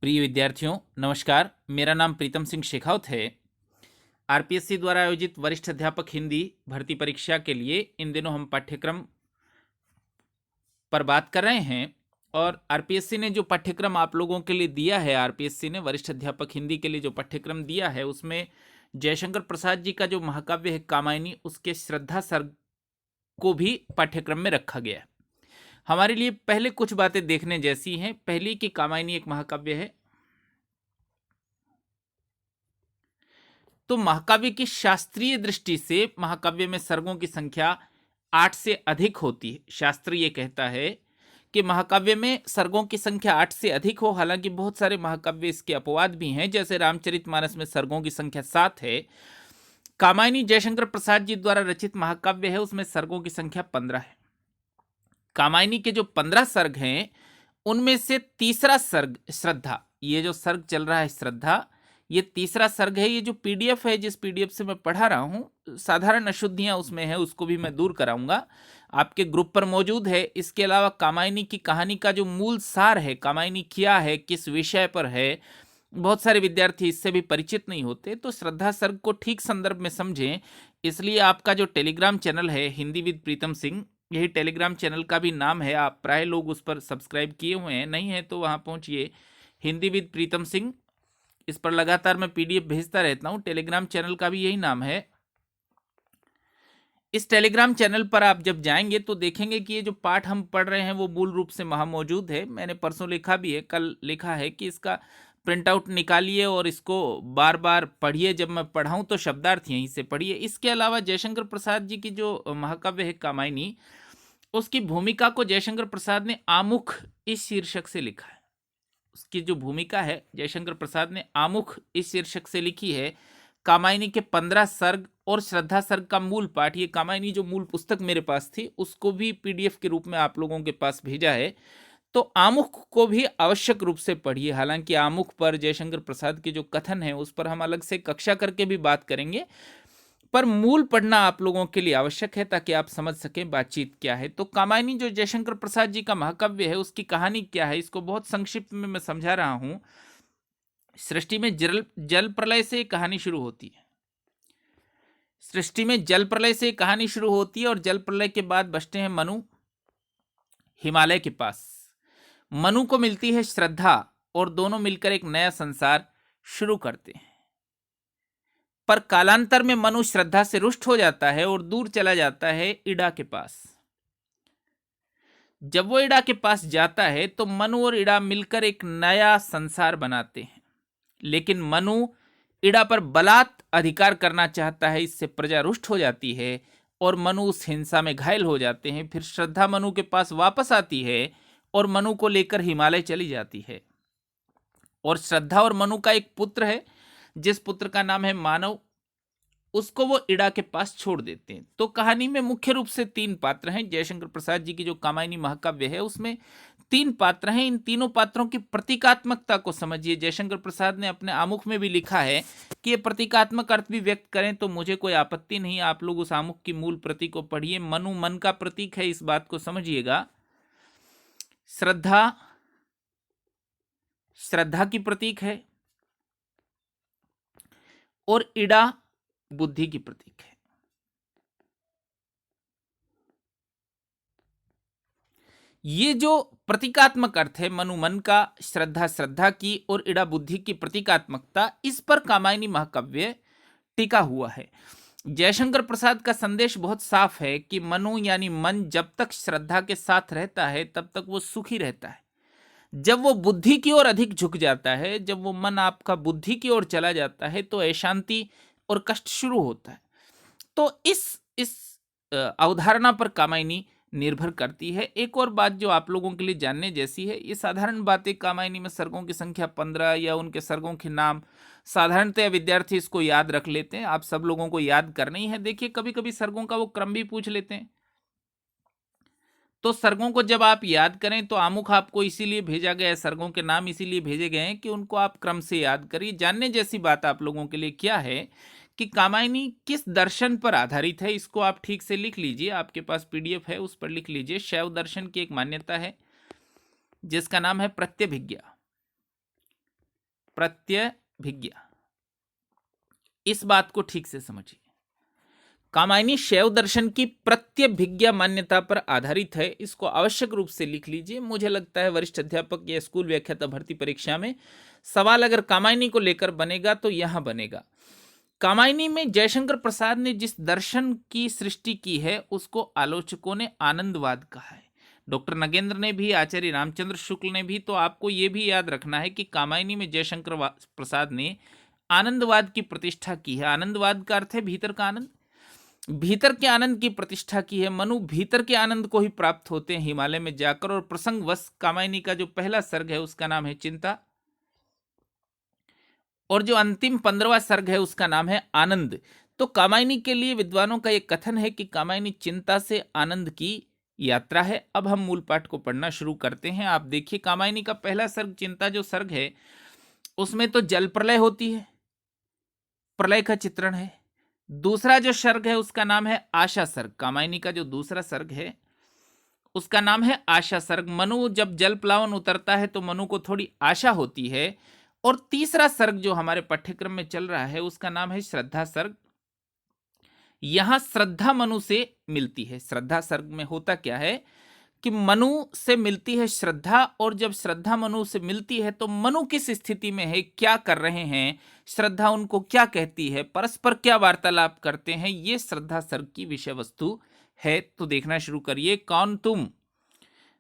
प्रिय विद्यार्थियों, नमस्कार। मेरा नाम प्रीतम सिंह शेखावत है। आरपीएससी द्वारा आयोजित वरिष्ठ अध्यापक हिंदी भर्ती परीक्षा के लिए इन दिनों हम पाठ्यक्रम पर बात कर रहे हैं। और आरपीएससी ने जो पाठ्यक्रम आप लोगों के लिए दिया है, आरपीएससी ने वरिष्ठ अध्यापक हिंदी के लिए जो पाठ्यक्रम दिया है, उसमें जयशंकर प्रसाद जी का जो महाकाव्य है कामायनी, उसके श्रद्धा सर्ग को भी पाठ्यक्रम में रखा गया है। हमारे लिए पहले कुछ बातें देखने जैसी हैं। पहली कि कामायनी एक महाकाव्य है, तो महाकाव्य की शास्त्रीय दृष्टि से महाकाव्य में सर्गों की संख्या 8 से अधिक होती है। शास्त्र ये कहता है कि महाकाव्य में सर्गों की संख्या 8 से अधिक हो। हालांकि बहुत सारे महाकाव्य इसके अपवाद भी हैं, जैसे रामचरितमानस में सर्गों की संख्या 7 है। कामायनी जयशंकर प्रसाद जी द्वारा रचित महाकाव्य है, उसमें सर्गों की संख्या 15 है। कामायनी के जो 15 सर्ग हैं, उनमें से तीसरा सर्ग श्रद्धा, ये जो सर्ग चल रहा है श्रद्धा, ये तीसरा सर्ग है। ये जो पीडीएफ है, जिस पीडीएफ से मैं पढ़ा रहा हूँ, साधारण अशुद्धियां उसमें है, उसको भी मैं दूर कराऊंगा, आपके ग्रुप पर मौजूद है। इसके अलावा कामायनी की कहानी का जो मूल सार है, कामायनी क्या है, किस विषय पर है, बहुत सारे विद्यार्थी इससे भी परिचित नहीं होते। तो श्रद्धा सर्ग को ठीक संदर्भ में समझें, इसलिए आपका जो टेलीग्राम चैनल है हिंदी विद प्रीतम सिंह, यही टेलीग्राम चैनल का भी नाम है। आप प्राय लोग उस पर सब्सक्राइब किए हुए हैं, नहीं है तो वहाँ पहुँचिए, हिंदी विद प्रीतम सिंह। इस पर लगातार मैं पीडीएफ भेजता रहता हूँ। टेलीग्राम चैनल का भी यही नाम है। इस टेलीग्राम चैनल पर आप जब जाएंगे तो देखेंगे कि ये जो पाठ हम पढ़ रहे हैं वो मूल रूप से वहाँ मौजूद है। मैंने परसों लिखा भी है, कल लिखा है कि इसका प्रिंट आउट निकालिए और इसको बार बार पढ़िए। जब मैं पढ़ाऊँ तो शब्दार्थ यहीं से पढ़िए। इसके अलावा जयशंकर प्रसाद जी की जो महाकाव्य है कामायनी, उसकी भूमिका को जयशंकर प्रसाद ने आमुख इस शीर्षक से लिखा है। उसकी जो भूमिका है जयशंकर प्रसाद ने आमुख इस शीर्षक से लिखी है। कामायनी के 15 सर्ग और श्रद्धा सर्ग का मूल पाठ, ये कामायनी जो मूल पुस्तक मेरे पास थी उसको भी पीडीएफ के रूप में आप लोगों के पास भेजा है, तो आमुख को भी आवश्यक रूप से पढ़िए। हालांकि आमुख पर जयशंकर प्रसाद के जो कथन है उस पर हम अलग से कक्षा करके भी बात करेंगे, पर मूल पढ़ना आप लोगों के लिए आवश्यक है ताकि आप समझ सकें बातचीत क्या है। तो कामायनी जो जयशंकर प्रसाद जी का महाकाव्य है, उसकी कहानी क्या है, इसको बहुत संक्षिप्त में मैं समझा रहा हूं। सृष्टि में जल प्रलय से कहानी शुरू होती है। सृष्टि में जल प्रलय से कहानी शुरू होती है और जल प्रलय के बाद बसते हैं मनु हिमालय के पास। मनु को मिलती है श्रद्धा और दोनों मिलकर एक नया संसार शुरू करते हैं। पर कालांतर में मनु श्रद्धा से रुष्ट हो जाता है और दूर चला जाता है इड़ा के पास। जब वो इड़ा के पास जाता है तो मनु और इड़ा मिलकर एक नया संसार बनाते हैं। लेकिन मनु इड़ा पर बलात् अधिकार करना चाहता है, इससे प्रजा रुष्ट हो जाती है और मनु उस हिंसा में घायल हो जाते हैं। फिर श्रद्धा मनु के पास वापस आती है और मनु को लेकर हिमालय चली जाती है। और श्रद्धा और मनु का एक पुत्र है, जिस पुत्र का नाम है मानव, उसको वो इड़ा के पास छोड़ देते हैं। तो कहानी में मुख्य रूप से 3 पात्र हैं। जयशंकर प्रसाद जी की जो कामायनी महाकाव्य है उसमें 3 पात्र हैं। इन तीनों पात्रों की प्रतीकात्मकता को समझिए। जयशंकर प्रसाद ने अपने आमुख में भी लिखा है कि ये प्रतीकात्मक अर्थ भी व्यक्त करें तो मुझे कोई आपत्ति नहीं। आप लोग उस आमुख की मूल प्रति को पढ़िए। मनु मन का प्रतीक है, इस बात को समझिएगा। श्रद्धा श्रद्धा की प्रतीक है और इड़ा बुद्धि की प्रतीक है। ये जो प्रतीकात्मक अर्थ है, मनु मन का, श्रद्धा श्रद्धा की और इड़ा बुद्धि की प्रतीकात्मकता, इस पर कामायनी महाकाव्य टिका हुआ है। जयशंकर प्रसाद का संदेश बहुत साफ है कि मनु यानी मन जब तक श्रद्धा के साथ रहता है तब तक वो सुखी रहता है। जब वो बुद्धि की ओर अधिक झुक जाता है, जब वो मन आपका बुद्धि की ओर चला जाता है, तो अशांति और कष्ट शुरू होता है। तो इस अवधारणा पर कामायनी निर्भर करती है। एक और बात जो आप लोगों के लिए जानने जैसी है, ये साधारण बातें, कामायनी में सर्गों की संख्या 15 या उनके सर्गों के नाम, साधारणतः विद्यार्थी इसको याद रख लेते हैं। आप सब लोगों को याद करना ही है। देखिए, कभी कभी सर्गों का वो क्रम भी पूछ लेते हैं, तो सर्गों को जब आप याद करें तो आमुख आपको इसीलिए भेजा गया है, सर्गों के नाम इसीलिए भेजे गए हैं कि उनको आप क्रम से याद करिए। जानने जैसी बात आप लोगों के लिए क्या है कि कामायनी किस दर्शन पर आधारित है, इसको आप ठीक से लिख लीजिए। आपके पास पीडीएफ है, उस पर लिख लीजिए। शैव दर्शन की एक मान्यता है जिसका नाम है प्रत्यभिज्ञा। प्रत्यभिज्ञा। इस बात को ठीक से समझिए। कामायनी शैव दर्शन की प्रत्यभिज्ञा मान्यता पर आधारित है। इसको आवश्यक रूप से लिख लीजिए। मुझे लगता है वरिष्ठ अध्यापक या स्कूल व्याख्याता भर्ती परीक्षा में सवाल अगर कामायनी को लेकर बनेगा तो यहां बनेगा। कामायनी में जयशंकर प्रसाद ने जिस दर्शन की सृष्टि की है उसको आलोचकों ने आनंदवाद कहा है। डॉक्टर नगेंद्र ने भी, आचार्य रामचंद्र शुक्ल ने भी। तो आपको यह भी याद रखना है कि कामायनी में जयशंकर प्रसाद ने आनंदवाद की प्रतिष्ठा की है। आनंदवाद का अर्थ है भीतर का आनंद। भीतर के आनंद की प्रतिष्ठा की है। मनु भीतर के आनंद को ही प्राप्त होते हैं हिमालय में जाकर। और प्रसंगवश कामायनी का जो पहला सर्ग है उसका नाम है चिंता, और जो अंतिम 15वां सर्ग है उसका नाम है आनंद। तो कामायनी के लिए विद्वानों का यह कथन है कि कामायनी चिंता से आनंद की यात्रा है। अब हम मूल पाठ को पढ़ना शुरू करते हैं। आप देखिए, कामायनी का पहला सर्ग चिंता जो सर्ग है उसमें तो जल प्रलय होती है, प्रलय का चित्रण है। दूसरा जो सर्ग है उसका नाम है आशा सर्ग। कामायनी का जो दूसरा सर्ग है उसका नाम है आशा सर्ग। मनु जब जल प्लावन उतरता है तो मनु को थोड़ी आशा होती है। और तीसरा सर्ग जो हमारे पाठ्यक्रम में चल रहा है उसका नाम है श्रद्धा सर्ग। यहां श्रद्धा मनु से मिलती है। श्रद्धा सर्ग में होता क्या है कि मनु से मिलती है श्रद्धा, और जब श्रद्धा मनु से मिलती है तो मनु किस स्थिति में है, क्या कर रहे हैं, श्रद्धा उनको क्या कहती है, परस्पर क्या वार्तालाप करते हैं, ये श्रद्धा सर्ग की विषय वस्तु है। तो देखना शुरू करिए। कौन तुम,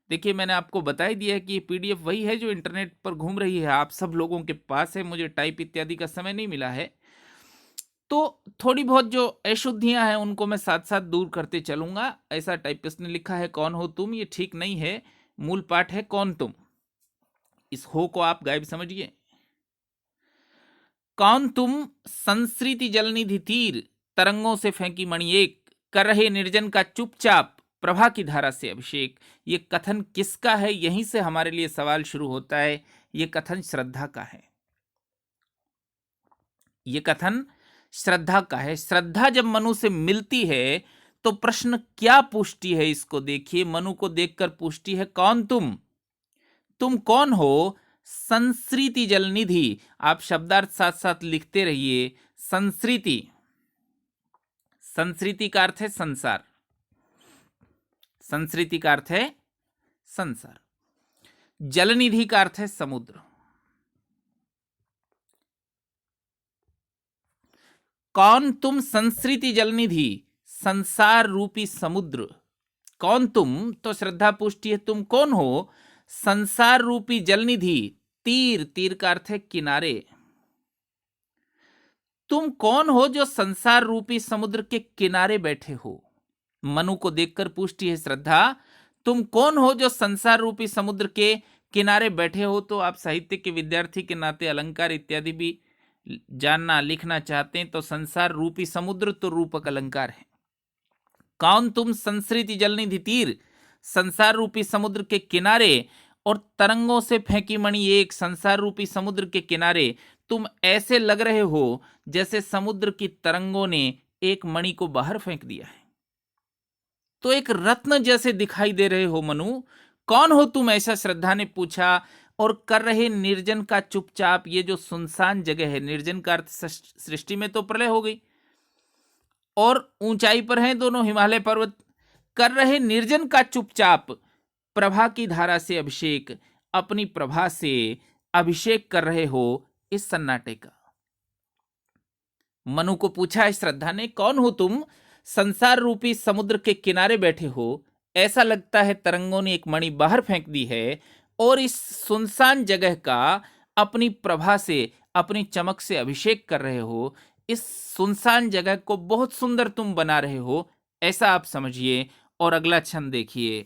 देखिए मैंने आपको बता ही दिया है कि ये पीडीएफ वही है जो इंटरनेट पर घूम रही है, आप सब लोगों के पास है। मुझे टाइप इत्यादि का समय नहीं मिला है, तो थोड़ी बहुत जो अशुद्धियां हैं उनको मैं साथ साथ दूर करते चलूंगा। ऐसा टाइपिस्ट ने लिखा है कौन हो तुम, ये ठीक नहीं है। मूल पाठ है कौन तुम। इस हो को आप गायब समझिए। कौन तुम संस्कृति जलनिधि तीर, तरंगों से फेंकी मणि एक, कर रहे निर्जन का चुपचाप, प्रभा की धारा से अभिषेक। ये कथन किसका है, यहीं से हमारे लिए सवाल शुरू होता है। ये कथन श्रद्धा का है। ये कथन श्रद्धा का है। श्रद्धा जब मनु से मिलती है तो प्रश्न क्या पूछती है, इसको देखिए। मनु को देखकर पूछती है कौन तुम कौन हो। संस्कृति जलनिधि, आप शब्दार्थ साथ साथ लिखते रहिए। संस्कृति, संस्कृति का अर्थ है संसार, संस्कृति का अर्थ है संसार। जलनिधि का अर्थ है समुद्र। कौन तुम संस्कृति जलनिधि, संसार रूपी समुद्र। कौन तुम, तो श्रद्धा पूछती है तुम कौन हो। संसार रूपी जलनिधि, तीर, तीर का अर्थ है किनारे। तुम कौन हो जो संसार रूपी समुद्र के किनारे बैठे हो। मनु को देखकर पूछती है श्रद्धा तुम कौन हो जो संसार रूपी समुद्र के किनारे बैठे हो। तो आप साहित्य के विद्यार्थी के नाते अलंकार इत्यादि भी जानना लिखना चाहते हैं तो संसार रूपी समुद्र तो रूपक अलंकार है। कौन तुम संस्कृति जलनिधि तीर, संसार रूपी समुद्र के किनारे, और तरंगों से फेंकी मणि एक, संसार रूपी समुद्र के किनारे तुम ऐसे लग रहे हो जैसे समुद्र की तरंगों ने एक मणि को बाहर फेंक दिया है। तो एक रत्न जैसे दिखाई दे रहे हो मनु। कौन हो तुम, ऐसा श्रद्धा ने पूछा। और कर रहे निर्जन का चुपचाप, ये जो सुनसान जगह है, निर्जन का अर्थ सृष्टि में तो प्रलय हो गई और ऊंचाई पर हैं दोनों हिमालय पर्वत। कर रहे निर्जन का चुपचाप, प्रभा की धारा से अभिषेक, अपनी प्रभा से अभिषेक कर रहे हो इस सन्नाटे का। मनु को पूछा है श्रद्धा ने कौन हो तुम, संसार रूपी समुद्र के किनारे बैठे हो, ऐसा लगता है तरंगों ने एक मणि बाहर फेंक दी है और इस सुनसान जगह का अपनी प्रभा से, अपनी चमक से अभिषेक कर रहे हो। इस सुनसान जगह को बहुत सुंदर तुम बना रहे हो, ऐसा आप समझिए। और अगला छंद देखिए।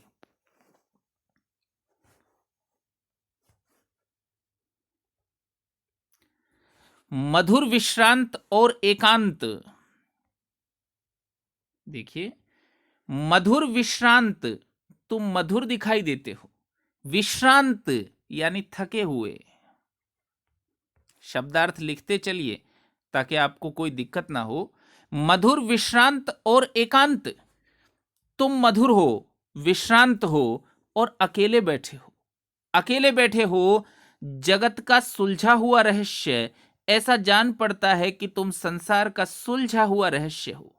मधुर विश्रांत और एकांत। देखिए, मधुर विश्रांत, तुम मधुर दिखाई देते हो। विश्रांत यानी थके हुए। शब्दार्थ लिखते चलिए ताकि आपको कोई दिक्कत ना हो। मधुर विश्रांत और एकांत, तुम मधुर हो, विश्रांत हो और अकेले बैठे हो। अकेले बैठे हो जगत का सुलझा हुआ रहस्य, ऐसा जान पड़ता है कि तुम संसार का सुलझा हुआ रहस्य हो।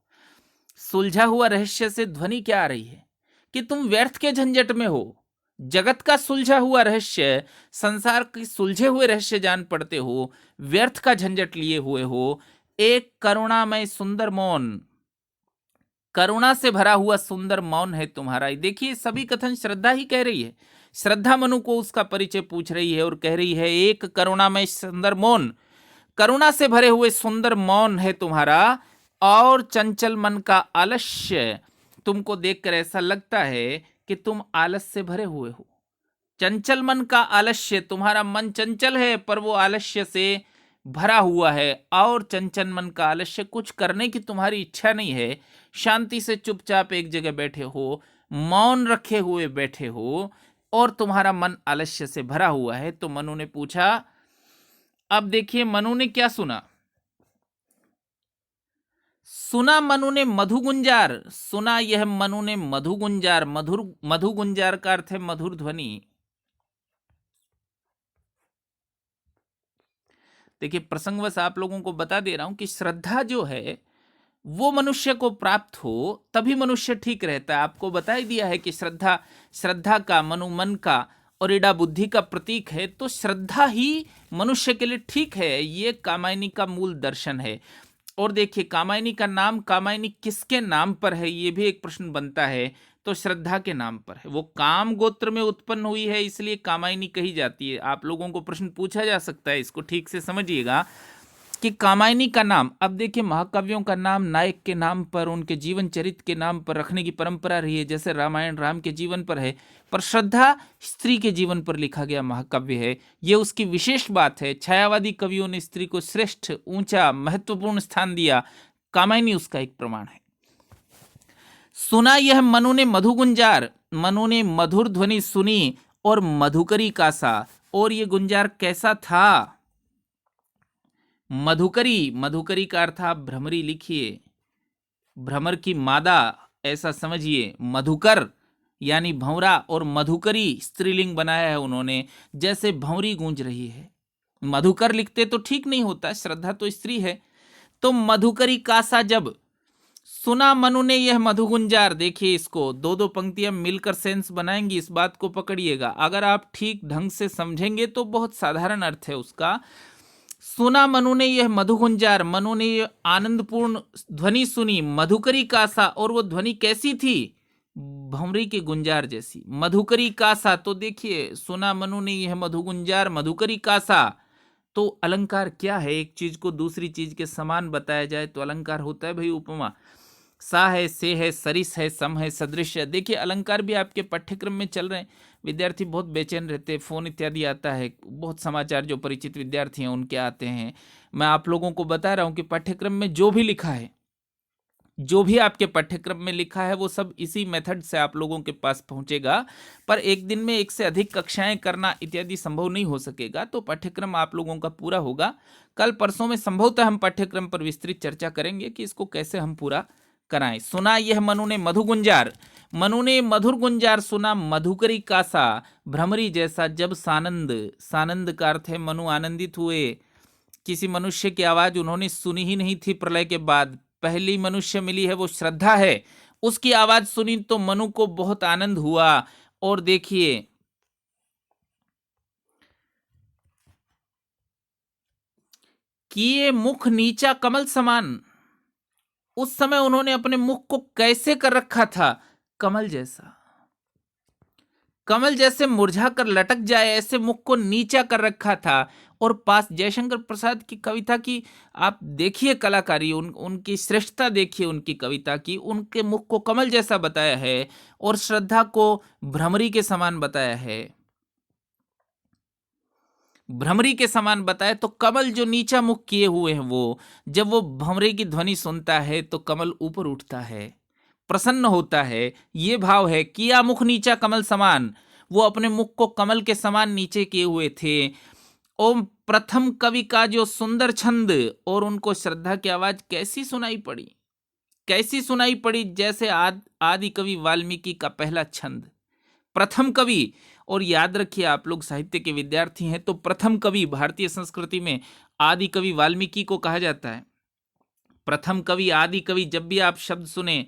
सुलझा हुआ रहस्य से ध्वनि क्या आ रही है कि तुम व्यर्थ के झंझट में हो। जगत का सुलझा हुआ रहस्य, संसार के सुलझे हुए रहस्य जान पड़ते हो, व्यर्थ का झंझट लिए हुए हो। एक करुणामय सुंदर मौन, करुणा से भरा हुआ सुंदर मौन है तुम्हारा। देखिए सभी कथन श्रद्धा ही कह रही है। श्रद्धा मनु को उसका परिचय पूछ रही है और कह रही है एक करुणामय सुंदर मौन, करुणा से भरे हुए सुंदर मौन है तुम्हारा, और चंचल मन का आलस्य। तुमको देखकर ऐसा लगता है कि तुम आलस से भरे हुए हो। चंचल मन का आलस्य, तुम्हारा मन चंचल है पर वो आलस्य से भरा हुआ है। और चंचल मन का आलस्य, कुछ करने की तुम्हारी इच्छा नहीं है, शांति से चुपचाप एक जगह बैठे हो, मौन रखे हुए बैठे हो, और तुम्हारा मन आलस्य से भरा हुआ है। तो मनु ने पूछा, अब देखिए मनु ने क्या सुना। सुना मनु ने मधु गुंजार, सुना यह मनु ने मधु गुंजार। मधु गुंजार का अर्थ है मधुर ध्वनि। देखिए प्रसंगवश आप लोगों को बता दे रहा हूं कि श्रद्धा जो है वो मनुष्य को प्राप्त हो तभी मनुष्य ठीक रहता है। आपको बता ही दिया है कि श्रद्धा का, मनु मन का और इड़ा बुद्धि का प्रतीक है। तो श्रद्धा ही मनुष्य के लिए ठीक है। ये कामायनी का मूल दर्शन है। और देखिए कामायनी का नाम, कामायनी किसके नाम पर है, ये भी एक प्रश्न बनता है। तो श्रद्धा के नाम पर है। वो काम गोत्र में उत्पन्न हुई है, इसलिए कामायनी कही जाती है। आप लोगों को प्रश्न पूछा जा सकता है, इसको ठीक से समझिएगा कि कामायनी का नाम। अब देखिए महाकाव्यों का नाम नायक के नाम पर, उनके जीवन चरित्र के नाम पर रखने की परंपरा रही है। जैसे रामायण राम के जीवन पर है, पर श्रद्धा स्त्री के जीवन पर लिखा गया महाकाव्य है। ये उसकी विशेष बात है। छायावादी कवियों ने स्त्री को श्रेष्ठ, ऊंचा, महत्वपूर्ण स्थान दिया। कामायनी उसका एक प्रमाण है। सुना यह मनु ने मधु गुंजार, मनु ने मधुर ध्वनि सुनी और मधुकरी का सा। और ये गुंजार कैसा था? मधुकरी, मधुकरी का अर्थ आप भ्रमरी लिखिए, भ्रमर की मादा ऐसा समझिए। मधुकर यानी भंवरा, और मधुकरी स्त्रीलिंग बनाया है उन्होंने, जैसे भंवरी गूंज रही है। मधुकर लिखते तो ठीक नहीं होता, श्रद्धा तो स्त्री है। तो मधुकरी कासा जब सुना मनु ने यह मधु गुंजार। देखिए इसको दो दो पंक्तियां मिलकर सेंस बनाएंगी, इस बात को पकड़िएगा। अगर आप ठीक ढंग से समझेंगे तो बहुत साधारण अर्थ है उसका। सुना मनु ने यह मधु गुंजार, मनु ने यह आनंदपूर्ण ध्वनि सुनी, मधुकरी कासा। और वो ध्वनि कैसी थी? भंवरी के गुंजार जैसी। मधुकरी कासा, तो देखिए सुना मनु ने यह मधु गुंजार, मधुकरी कासा। तो अलंकार क्या है? एक चीज को दूसरी चीज के समान बताया जाए तो अलंकार होता है भाई उपमा। सा है, से है, सरिस है, सम है, सदृश है। देखिए अलंकार भी आपके पाठ्यक्रम में चल रहे हैं। विद्यार्थी बहुत बेचैन रहते हैं, फोन इत्यादि आता है, बहुत समाचार जो परिचित विद्यार्थी हैं उनके आते हैं। मैं आप लोगों को बता रहा हूं कि पाठ्यक्रम में जो भी लिखा है, जो भी आपके पाठ्यक्रम में लिखा है, वो सब इसी मेथड से आप लोगों के पास पहुंचेगा। पर एक दिन में एक से अधिक कक्षाएं करना इत्यादि संभव नहीं हो सकेगा। तो पाठ्यक्रम आप लोगों का पूरा होगा। कल परसों में संभवतः हम पाठ्यक्रम पर विस्तृत चर्चा करेंगे कि इसको कैसे हम पूरा कराएं। सुना यह मनु ने मधु गुंजार, मनु ने मधुर गुंजार सुना, मधुकरी कासा, भ्रमरी जैसा जब सानंद। सानंद का अर्थ है मनु आनंदित हुए। किसी मनुष्य की आवाज उन्होंने सुनी ही नहीं थी प्रलय के बाद, पहली मनुष्य मिली है वो श्रद्धा है, उसकी आवाज सुनी तो मनु को बहुत आनंद हुआ। और देखिए किए मुख नीचा कमल समान। उस समय उन्होंने अपने मुख को कैसे कर रखा था? कमल जैसा, कमल जैसे मुरझा कर लटक जाए ऐसे मुख को नीचा कर रखा था। और पास जयशंकर प्रसाद की कविता की आप देखिए कलाकारी, उनकी श्रेष्ठता देखिए उनकी कविता की। उनके मुख को कमल जैसा बताया है और श्रद्धा को भ्रमरी के समान बताया है। भ्रमरी के समान बताया तो कमल जो नीचा मुख किए हुए हैं, वो जब वो भ्रमरी की ध्वनि सुनता है तो कमल ऊपर उठता है, प्रसन्न होता है। ये भाव है, किया मुख नीचा कमल समान। वो अपने मुख को कमल के समान नीचे किए हुए थे। ओम प्रथम कवि का जो सुंदर छंद, और उनको श्रद्धा की आवाज कैसी सुनाई पड़ी, कैसी सुनाई पड़ी? जैसे आदि कवि वाल्मीकि का पहला छंद, प्रथम कवि। और याद रखिए, आप लोग साहित्य के विद्यार्थी हैं, तो प्रथम कवि भारतीय संस्कृति में आदि कवि वाल्मीकि को कहा जाता है। प्रथम कवि, आदि कवि, जब भी आप शब्द सुने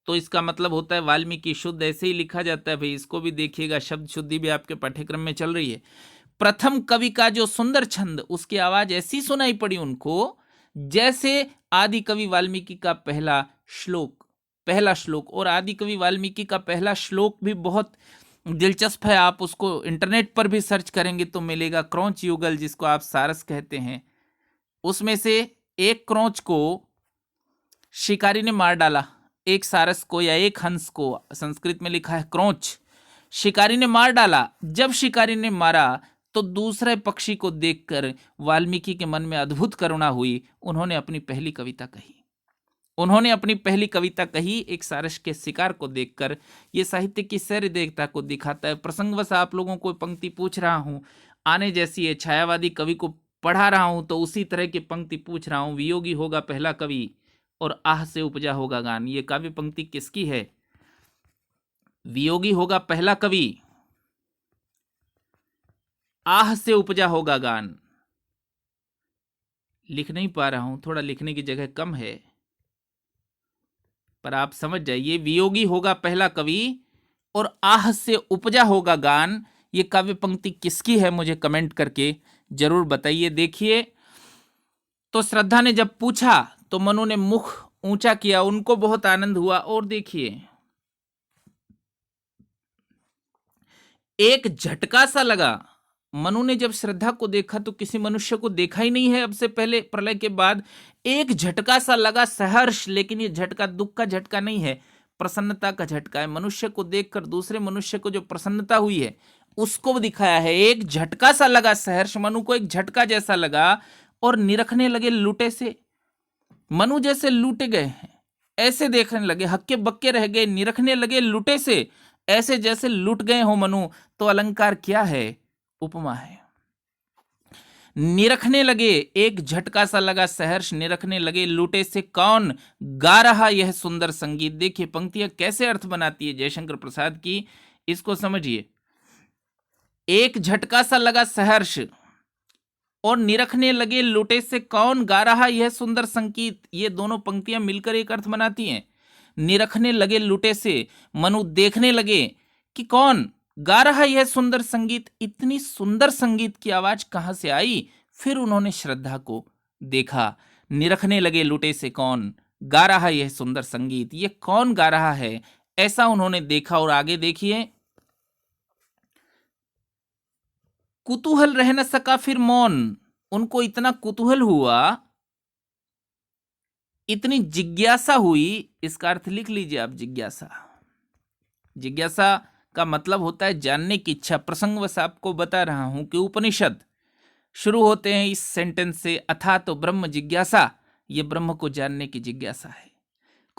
तो इसका मतलब होता है वाल्मीकि। शुद्ध ऐसे ही लिखा जाता है भाई, इसको भी देखिएगा, शब्द शुद्धि भी आपके पाठ्यक्रम में चल रही है। प्रथम कवि का जो सुंदर छंद, उसकी आवाज ऐसी सुनाई पड़ी उनको जैसे आदि कवि वाल्मीकि का पहला श्लोक। और आदि कवि वाल्मीकि का पहला श्लोक भी बहुत दिलचस्प है, आप उसको इंटरनेट पर भी सर्च करेंगे तो मिलेगा। क्रौंच युगल, जिसको आप सारस कहते हैं, उसमें से एक क्रौंच को शिकारी ने मार डाला, एक सारस को या एक हंस को, संस्कृत में लिखा है क्रौंच, शिकारी ने मार डाला। जब शिकारी ने मारा तो दूसरे पक्षी को देखकर वाल्मीकि के मन में अद्भुत करुणा हुई। उन्होंने अपनी पहली कविता कही एक सारस के शिकार को देखकर। यह साहित्य की सहृदयता को दिखाता है। प्रसंगवश आप लोगों को पंक्ति पूछ रहा हूं, आने जैसी है, छायावादी कवि को पढ़ा रहा हूं तो उसी तरह की पंक्ति पूछ रहा हूं। वियोगी होगा पहला कवि और आह से उपजा होगा गान। ये काव्य पंक्ति किसकी है? वियोगी होगा पहला कवि, आह से उपजा होगा गान। लिख नहीं पा रहा हूं, थोड़ा लिखने की जगह कम है, पर आप समझ जाइए। वियोगी होगा पहला कवि और आह से उपजा होगा गान। ये काव्य पंक्ति किसकी है? मुझे कमेंट करके जरूर बताइए। देखिए, तो श्रद्धा ने जब पूछा तो मनु ने मुख ऊंचा किया, उनको बहुत आनंद हुआ। और देखिए, एक झटका सा लगा। मनु ने जब श्रद्धा को देखा तो किसी मनुष्य को देखा ही नहीं है अब से पहले, प्रलय के बाद। एक झटका सा लगा, सहर्ष, लेकिन ये झटका दुख का झटका नहीं है, प्रसन्नता का झटका है। मनुष्य को देखकर दूसरे मनुष्य को जो प्रसन्नता हुई है उसको दिखाया है। एक झटका सा लगा सहर्ष, मनु को एक झटका जैसा लगा। और निरखने लगे लुटे से, मनु जैसे लूटे गए हैं ऐसे देखने लगे, हक्के बक्के रह गए। निरखने लगे लुटे से, ऐसे जैसे लुट गए हो मनु। तो अलंकार क्या है? उपमा है। निरखने लगे, एक झटका सा लगा सहर्ष, निरखने लगे लुटे से, कौन गा रहा यह सुंदर संगीत। देखिए पंक्तियां कैसे अर्थ बनाती है जयशंकर प्रसाद की, इसको समझिए। एक झटका सा लगा सहर्ष और निरखने लगे लुटे से, कौन गा रहा यह सुंदर संगीत। ये दोनों पंक्तियां मिलकर एक अर्थ बनाती हैं। निरखने लगे लुटे से, मनु देखने लगे कि कौन गा रहा यह सुंदर संगीत। इतनी सुंदर संगीत की आवाज कहां से आई? फिर उन्होंने श्रद्धा को देखा। निरखने लगे लुटे से, कौन गा रहा यह सुंदर संगीत, ये कौन गा रहा है, ऐसा उन्होंने देखा। और आगे देखिए, कुतूहल रह न सका फिर मौन। उनको इतना कुतूहल हुआ, इतनी जिज्ञासा हुई। इसका अर्थ लिख लीजिए आप, जिज्ञासा का मतलब होता है जानने की इच्छा। प्रसंगवश आपको बता रहा हूं कि उपनिषद शुरू होते हैं इस सेंटेंस से, अथा तो ब्रह्म जिज्ञासा। ये ब्रह्म को जानने की जिज्ञासा है।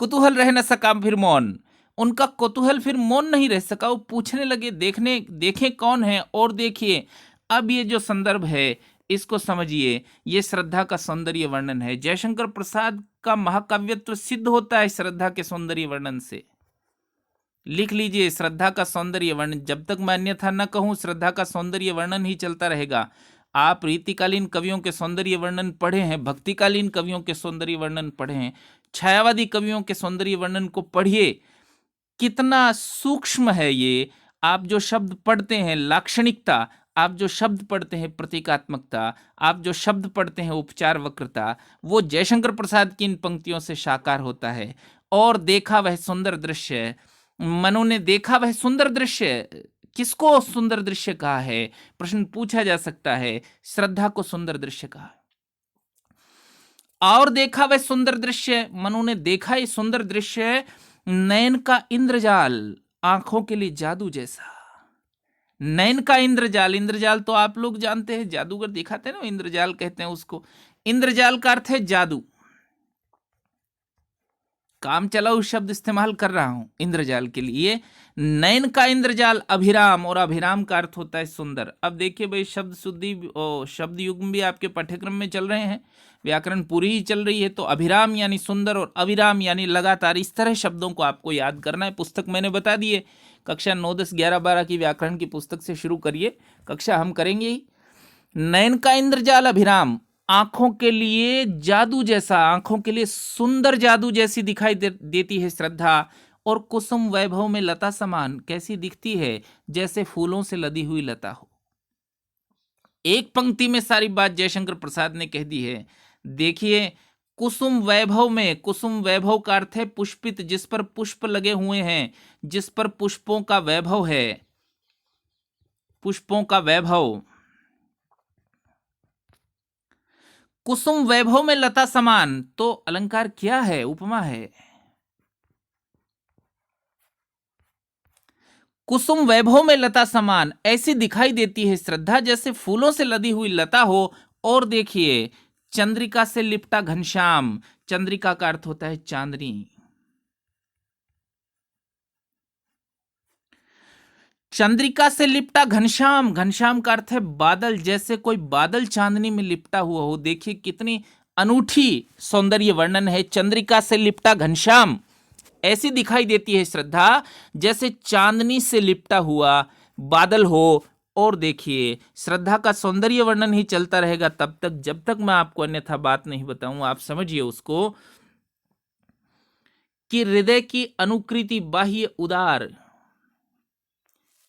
कुतूहल रह न सका फिर मौन, उनका कुतूहल फिर मौन नहीं रह सका। वो पूछने लगे, देखें कौन है। और देखिए, अब ये जो संदर्भ है इसको समझिए, ये श्रद्धा का सौंदर्य वर्णन है। जयशंकर प्रसाद का महाकाव्यत्व सिद्ध होता है श्रद्धा के सौंदर्य वर्णन से। लिख लीजिए, श्रद्धा का सौंदर्य वर्णन। जब तक मैं अन्यथा न कहूं, श्रद्धा का सौंदर्य वर्णन ही चलता रहेगा। आप रीतिकालीन कवियों के सौंदर्य वर्णन पढ़े हैं, भक्तिकालीन कवियों के सौंदर्य वर्णन पढ़े हैं, छायावादी कवियों के सौंदर्य वर्णन को पढ़िए। कितना सूक्ष्म है ये। आप जो शब्द पढ़ते हैं लाक्षणिकता, आप जो शब्द पढ़ते हैं प्रतीकात्मकता, आप जो शब्द पढ़ते हैं उपचार वक्रता, वो जयशंकर प्रसाद की इन पंक्तियों से साकार होता है। और देखा वह सुंदर दृश्य, मनु ने देखा वह सुंदर दृश्य। किसको सुंदर दृश्य कहा है? प्रश्न पूछा जा सकता है। श्रद्धा को सुंदर दृश्य कहा। और देखा वह सुंदर दृश्य, मनु ने देखा ये सुंदर दृश्य, नयन का इंद्रजाल, आंखों के लिए जादू जैसा। नयन का इंद्रजाल, इंद्रजाल तो आप लोग जानते हैं, जादूगर दिखाते हैं ना, इंद्रजाल कहते हैं उसको। इंद्रजाल का अर्थ है जादू। काम चलाऊ शब्द इस्तेमाल कर रहा हूं इंद्रजाल के लिए। नयन का इंद्रजाल अभिराम, और अभिराम का अर्थ होता है सुंदर। अब देखिए भाई, शब्द शुद्धि शब्द युग्म भी आपके पाठ्यक्रम में चल रहे हैं, व्याकरण पूरी ही चल रही है। तो अभिराम यानी सुंदर और अविराम यानी लगातार, इस तरह शब्दों को आपको याद करना है। पुस्तक मैंने बता दी है, कक्षा 9, 10, 11, 12 की व्याकरण की पुस्तक से शुरू करिए, कक्षा हम करेंगे ही। नयन का इंद्रजाल अभिराम, आंखों के लिए जादू जैसा, आंखों के लिए सुंदर जादू जैसी दिखाई देती है श्रद्धा। और कुसुम वैभव में लता समान, कैसी दिखती है, जैसे फूलों से लदी हुई लता हो। एक पंक्ति में सारी बात जयशंकर प्रसाद ने कह दी है। देखिए, कुसुम वैभव में, कुसुम वैभव का अर्थ है पुष्पित, जिस पर पुष्प लगे हुए हैं, जिस पर पुष्पों का वैभव है, पुष्पों का वैभव। कुसुम वैभव में लता समान, तो अलंकार क्या है, उपमा है। कुसुम वैभव में लता समान, ऐसी दिखाई देती है श्रद्धा जैसे फूलों से लदी हुई लता हो। और देखिए, चंद्रिका से लिपटा घनश्याम, चंद्रिका का अर्थ होता है चांदनी। चंद्रिका से लिपटा घनश्याम, घनश्याम का अर्थ है बादल, जैसे कोई बादल चांदनी में लिपटा हुआ हो। देखिए कितनी अनूठी सौंदर्य वर्णन है। चंद्रिका से लिपटा घनश्याम, ऐसी दिखाई देती है श्रद्धा जैसे चांदनी से लिपटा हुआ बादल हो। और देखिए, श्रद्धा का सौंदर्य वर्णन ही चलता रहेगा तब तक, जब तक मैं आपको अन्यथा बात नहीं बताऊं। आप समझिए उसको कि हृदय की अनुकृति बाह्य उदार,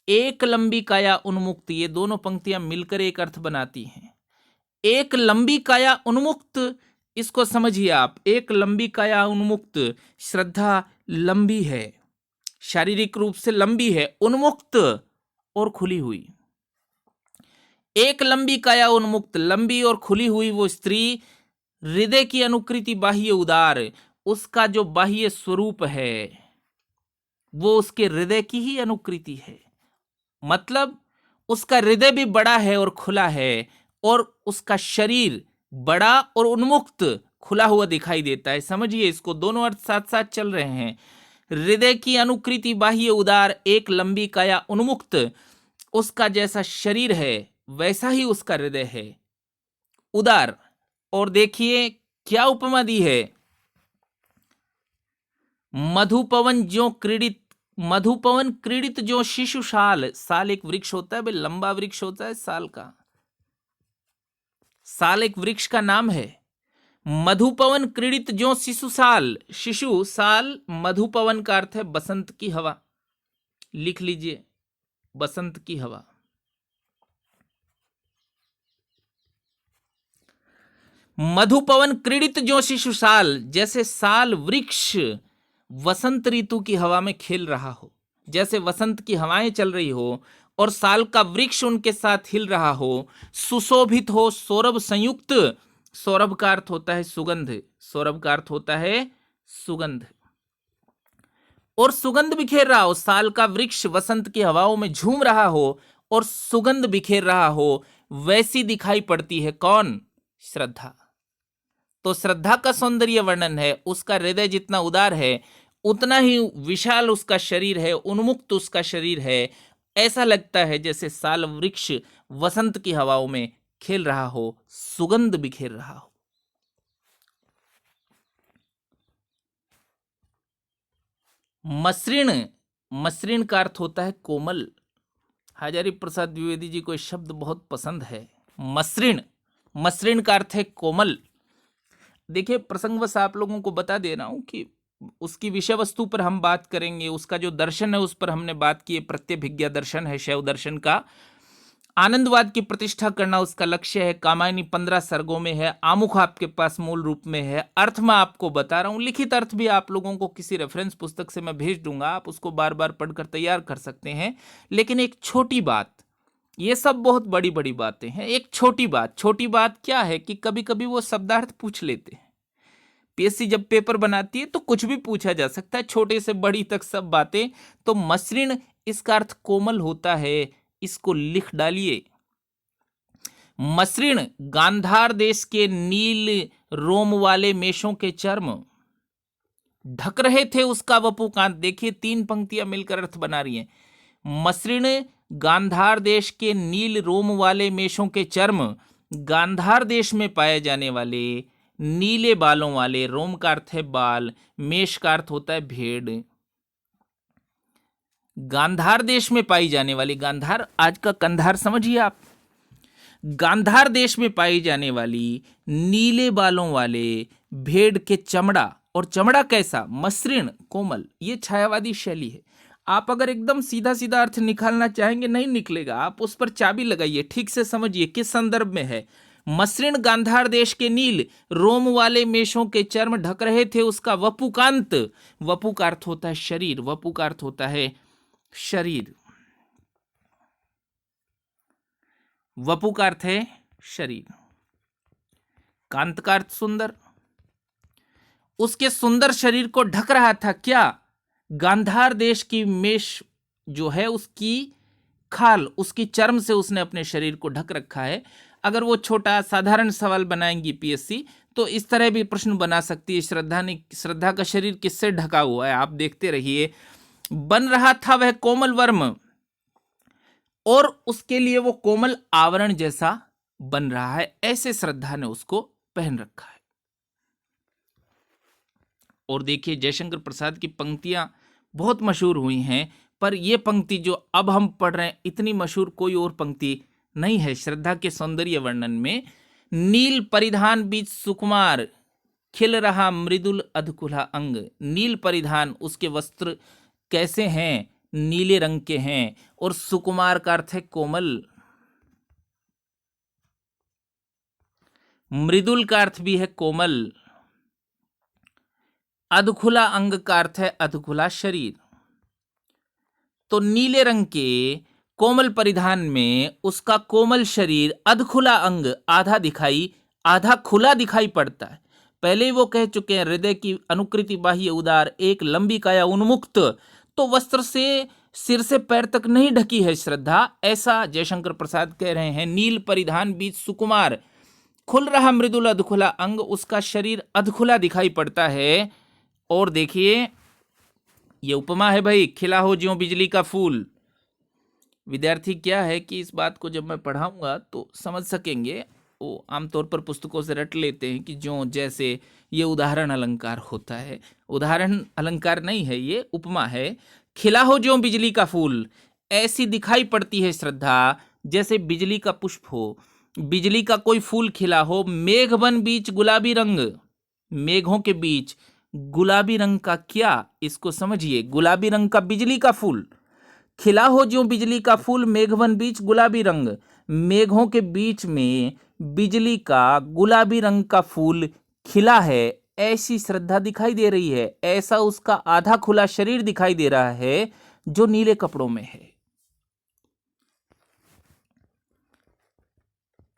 एक लंबी काया उन्मुक्त, ये दोनों पंक्तियां मिलकर एक अर्थ बनाती हैं। एक लंबी काया उन्मुक्त, इसको समझिए आप। एक लंबी काया उन्मुक्त, श्रद्धा लंबी है, शारीरिक रूप से लंबी है, उन्मुक्त और खुली हुई। एक लंबी काया उन्मुक्त, लंबी और खुली हुई वो स्त्री, हृदय की अनुकृति बाह्य उदार, उसका जो बाह्य स्वरूप है वो उसके हृदय की ही अनुकृति है। मतलब उसका हृदय भी बड़ा है और खुला है, और उसका शरीर बड़ा और उन्मुक्त खुला हुआ दिखाई देता है। समझिए इसको, दोनों अर्थ साथ साथ चल रहे हैं। हृदय की अनुकृति बाह्य उदार, एक लंबी काया उन्मुक्त, उसका जैसा शरीर है वैसा ही उसका हृदय है, उदार। और देखिए क्या उपमा दी है, मधुपवन जो क्रीडित, मधुपवन क्रीडित जो शिशु साल, साल एक वृक्ष होता है भाई, लंबा वृक्ष होता है साल का, साल एक वृक्ष का नाम है। मधुपवन क्रीडित जो शिशु साल, शिशु साल, मधुपवन का अर्थ है बसंत की हवा, लिख लीजिए बसंत की हवा। मधुपवन क्रीडित जो शिशु साल, जैसे साल वृक्ष वसंत ऋतु की हवा में खेल रहा हो, जैसे वसंत की हवाएं चल रही हो और साल का वृक्ष उनके साथ हिल रहा हो, सुशोभित हो, सौरभ संयुक्त, सौरभ का अर्थ होता है सुगंध, सौरभ का अर्थ होता है सुगंध, और सुगंध बिखेर रहा हो। साल का वृक्ष वसंत की हवाओं में झूम रहा हो और सुगंध बिखेर रहा हो, वैसी दिखाई पड़ती है कौन, श्रद्धा। तो श्रद्धा का सौंदर्य वर्णन है, उसका हृदय जितना उदार है उतना ही विशाल उसका शरीर है, उन्मुक्त उसका शरीर है। ऐसा लगता है जैसे साल वृक्ष वसंत की हवाओं में खेल रहा हो, सुगंध बिखेर रहा हो। मसृण, मसृण का अर्थ होता है कोमल। हजारी प्रसाद द्विवेदी जी को यह शब्द बहुत पसंद है, मसृण। मसृण का अर्थ है कोमल। देखिए प्रसंगवश आप लोगों को बता दे रहा हूं कि उसकी विषय वस्तु पर हम बात करेंगे, उसका जो दर्शन है उस पर हमने बात की है। प्रत्यभिज्ञा दर्शन है शैव दर्शन का, आनंदवाद की प्रतिष्ठा करना उसका लक्ष्य है। कामायनी 15 सर्गों में है, आमुख आपके पास मूल रूप में है। अर्थ मैं आपको बता रहा हूं, लिखित अर्थ भी आप लोगों को किसी रेफरेंस पुस्तक से मैं भेज दूंगा, आप उसको बार बार पढ़कर तैयार कर सकते हैं। लेकिन एक छोटी बात, ये सब बहुत बड़ी बड़ी बातें हैं, एक छोटी बात, छोटी बात क्या है कि कभी कभी वो शब्दार्थ पूछ लेते हैं। पीएससी जब पेपर बनाती है तो कुछ भी पूछा जा सकता है, छोटे से बड़ी तक सब बातें। तो मसृण इसका अर्थ कोमल होता है, इसको लिख डालिए। मसृण गांधार देश के नील रोम वाले मेषों के चर्म, ढक रहे थे उसका वपुकांत। देखिए 3 पंक्तियां मिलकर अर्थ बना रही हैं। मसृण गांधार देश के नील रोम वाले मेषों के चर्म, गांधार देश में पाए जाने वाले नीले बालों वाले, रोम का अर्थ है बाल, मेष का अर्थ होता है भेड़। गांधार देश में पाई जाने वाली, गांधार आज का कंधार समझिए आप, गांधार देश में पाई जाने वाली नीले बालों वाले भेड़ के चमड़ा, और चमड़ा कैसा? मसृण, कोमल। ये छायावादी शैली है। आप अगर एकदम सीधा सीधा अर्थ निकालना चाहेंगे नहीं निकलेगा, आप उस पर चाबी लगाइए, ठीक से समझिए किस संदर्भ में है। मसृण गांधार देश के नील रोम वाले मेषों के चर्म ढक रहे थे उसका वपुकांत। वपु का अर्थ होता है शरीर, वपु का अर्थ होता है शरीर, वपु का अर्थ है शरीर, कांत का अर्थ सुंदर। उसके सुंदर शरीर को ढक रहा था क्या? गांधार देश की मेष जो है उसकी खाल, उसकी चर्म से उसने अपने शरीर को ढक रखा है। अगर वो छोटा साधारण सवाल बनाएंगी पीएससी तो इस तरह भी प्रश्न बना सकती है, श्रद्धा का शरीर किससे ढका हुआ है? आप देखते रहिए। बन रहा था वह कोमल वर्म, और उसके लिए वो कोमल आवरण जैसा बन रहा है, ऐसे श्रद्धा ने उसको पहन रखा है। और देखिए जयशंकर प्रसाद की पंक्तियां बहुत मशहूर हुई हैं, पर यह पंक्ति जो अब हम पढ़ रहे हैं इतनी मशहूर कोई और पंक्ति नहीं है श्रद्धा के सौंदर्य वर्णन में। नील परिधान बीच सुकुमार, खिल रहा मृदुल अधकुला अंग। नील परिधान, उसके वस्त्र कैसे हैं? नीले रंग के हैं। और सुकुमार का अर्थ है कोमल, मृदुल का अर्थ भी है कोमल, अधखुला अंग का अर्थ है अधखुला शरीर। तो नीले रंग के कोमल परिधान में उसका कोमल शरीर, अधखुला अंग, आधा दिखाई आधा खुला दिखाई पड़ता है। पहले ही वो कह चुके हैं हृदय की अनुकृति बाह्य उदार, एक लंबी काया उन्मुक्त। तो वस्त्र से सिर से पैर तक नहीं ढकी है श्रद्धा, ऐसा जयशंकर प्रसाद कह रहे हैं। नील परिधान बीच सुकुमार, खुल रहा मृदुल अधखुला अंग, उसका शरीर अधखुला दिखाई पड़ता है। और देखिए ये उपमा है भाई, खिला हो ज्यों बिजली का फूल। विद्यार्थी क्या है कि इस बात को जब मैं पढ़ाऊंगा तो समझ सकेंगे। वो आमतौर पर पुस्तकों से रट लेते हैं कि ज्यों जैसे, ये उदाहरण अलंकार होता है। उदाहरण अलंकार नहीं है, ये उपमा है। खिला हो ज्यों बिजली का फूल, ऐसी दिखाई पड़ती है श्रद्धा जैसे बिजली का पुष्प हो, बिजली का कोई फूल खिला हो। मेघ बन बीच गुलाबी रंग, मेघों के बीच गुलाबी रंग का क्या? इसको समझिए, गुलाबी रंग का बिजली का फूल। खिला हो ज्यों बिजली का फूल, मेघवन बीच गुलाबी रंग, मेघों के बीच में बिजली का गुलाबी रंग का फूल खिला है, ऐसी श्रद्धा दिखाई दे रही है। ऐसा उसका आधा खुला शरीर दिखाई दे रहा है जो नीले कपड़ों में है।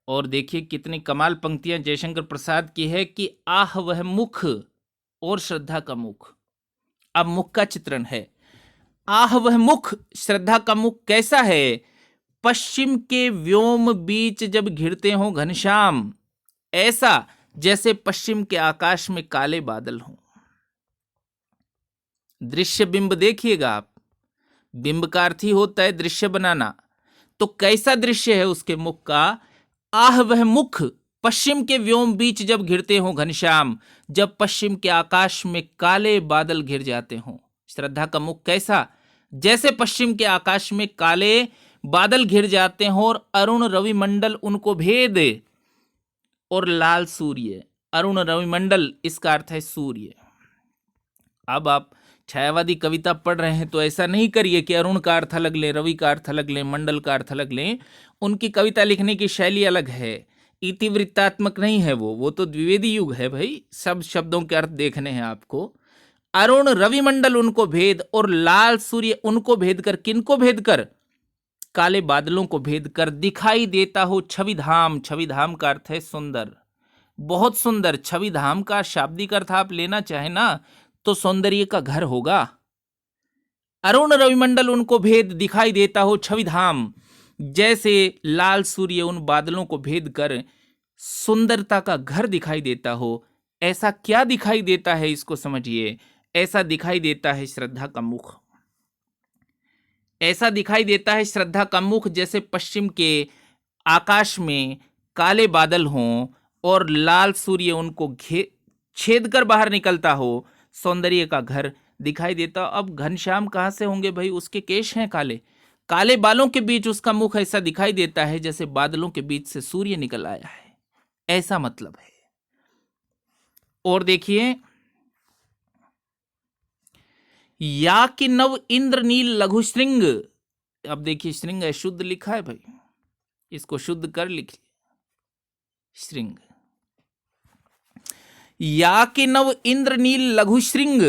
और देखिए कितनी कमाल पंक्तियां जयशंकर प्रसाद की है कि आह वह मुख, और श्रद्धा का मुख। अब मुख का चित्रण है। आह वह मुख, श्रद्धा का मुख कैसा है? पश्चिम के व्योम बीच जब घिरते हो घनश्याम, ऐसा जैसे पश्चिम के आकाश में काले बादल हों। दृश्य बिंब देखिएगा आप, बिंब का अर्थ ही होता है दृश्य बनाना। तो कैसा दृश्य है उसके मुख का? आह वह मुख, पश्चिम के व्योम बीच जब घिरते हो घनश्याम, जब पश्चिम के आकाश में काले बादल घिर जाते हों। श्रद्धा का मुख कैसा? जैसे पश्चिम के आकाश में काले बादल घिर जाते हों और अरुण रविमंडल उनको भेद, और लाल सूर्य, अरुण रविमंडल इसका अर्थ है सूर्य। अब आप छायावादी कविता पढ़ रहे हैं तो ऐसा नहीं करिए कि अरुण का अर्थ अलग लें, रवि का अर्थ अलग लें, मंडल का अर्थ अलग लें। उनकी कविता लिखने की शैली अलग है, इतिवृत्तात्मक नहीं है वो तो द्विवेदी युग है भाई, सब शब्दों के अर्थ देखने हैं आपको। अरुण रविमंडल उनको भेद, और लाल सूर्य उनको भेद कर, किनको भेद कर? काले बादलों को भेद कर दिखाई देता हो छवि धाम। छवि धाम का अर्थ है सुंदर, बहुत सुंदर। छवि धाम का शाब्दिक अर्थ आप लेना चाहे ना तो सौंदर्य का घर होगा। अरुण रविमंडल उनको भेद दिखाई देता हो छवि धाम, जैसे लाल सूर्य उन बादलों को भेद कर सुंदरता का घर दिखाई देता हो। ऐसा क्या दिखाई देता है इसको समझिए। ऐसा दिखाई देता है श्रद्धा का मुख। ऐसा दिखाई देता है श्रद्धा का मुख जैसे पश्चिम के आकाश में काले बादल हों और लाल सूर्य उनको छेद कर बाहर निकलता हो, सौंदर्य का घर दिखाई देता। अब घनश्याम कहाँ से होंगे भाई, उसके केश हैं काले, काले बालों के बीच उसका मुख ऐसा दिखाई देता है जैसे बादलों के बीच से सूर्य निकल आया है, ऐसा मतलब है। और देखिए, या कि नव इंद्रनील लघु श्रृंग। अब देखिए श्रृंग शुद्ध लिखा है भाई, इसको शुद्ध कर लिखिए, श्रृंग। या कि नव इंद्रनील लघु श्रृंग,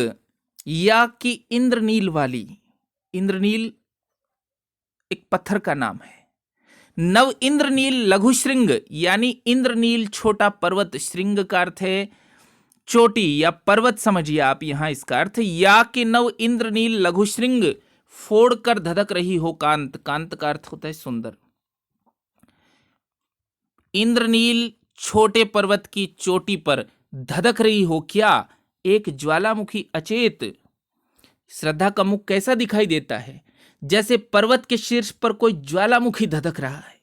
या कि इंद्रनील वाली, इंद्रनील एक पत्थर का नाम है। नव इंद्रनील लघु श्रृंग यानी इंद्रनील छोटा पर्वत, श्रृंग का अर्थ है चोटी या पर्वत समझिए आप यहां इसका अर्थ। या कि नव इंद्रनील लघु श्रृंग फोड़ कर धधक रही हो कांत, कांत का अर्थ होता है सुंदर। इंद्रनील छोटे पर्वत की चोटी पर धधक रही हो क्या, एक ज्वालामुखी अचेत। श्रद्धा का मुख कैसा दिखाई देता है, जैसे पर्वत के शीर्ष पर कोई ज्वालामुखी धधक रहा है।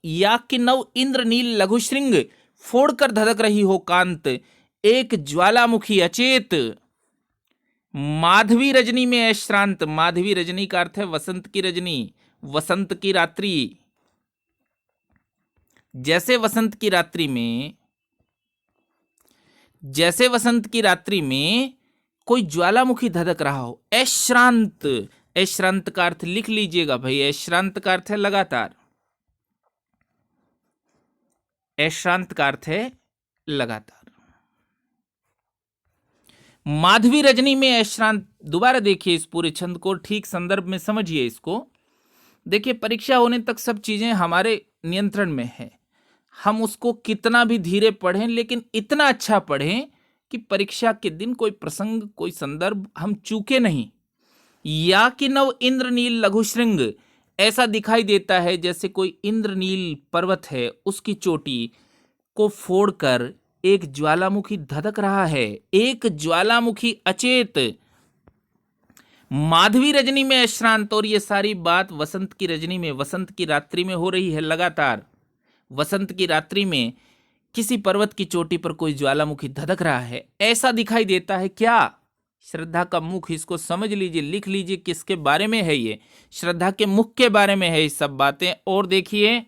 या कि नव इंद्रनील लघु श्रृंग फोड़कर धधक रही हो कांत, एक ज्वालामुखी अचेत। माधवी रजनी में अश्रांत, माधवी रजनी का अर्थ है वसंत की रजनी, वसंत की रात्रि। जैसे वसंत की रात्रि में कोई ज्वालामुखी धधक रहा हो। अश्रांत, अश्रांत का अर्थ लिख लीजिएगा भाई, अश्रांत का अर्थ है लगातार, अश्रांत का अर्थ है लगातार। माधवी रजनी में अश्रांत, दोबारा देखिए इस पूरे छंद को, ठीक संदर्भ में समझिए इसको। देखिए परीक्षा होने तक सब चीजें हमारे नियंत्रण में है, हम उसको कितना भी धीरे पढ़ें लेकिन इतना अच्छा पढ़ें कि परीक्षा के दिन कोई प्रसंग कोई संदर्भ हम चूके नहीं। या कि नव इंद्रनील लघु श्रृंग, ऐसा दिखाई देता है जैसे कोई इंद्रनील पर्वत है, उसकी चोटी को फोड़कर एक ज्वालामुखी धधक रहा है, एक ज्वालामुखी अचेत। माधवी रजनी में अश्रांत, और ये सारी बात वसंत की रजनी में, वसंत की रात्रि में हो रही है लगातार। वसंत की रात्रि में किसी पर्वत की चोटी पर कोई ज्वालामुखी धधक रहा है, ऐसा दिखाई देता है क्या। श्रद्धा का मुख, इसको समझ लीजिए, लिख लीजिए किसके बारे में है ये, श्रद्धा के मुख के बारे में है ये सब बातें। और देखिए,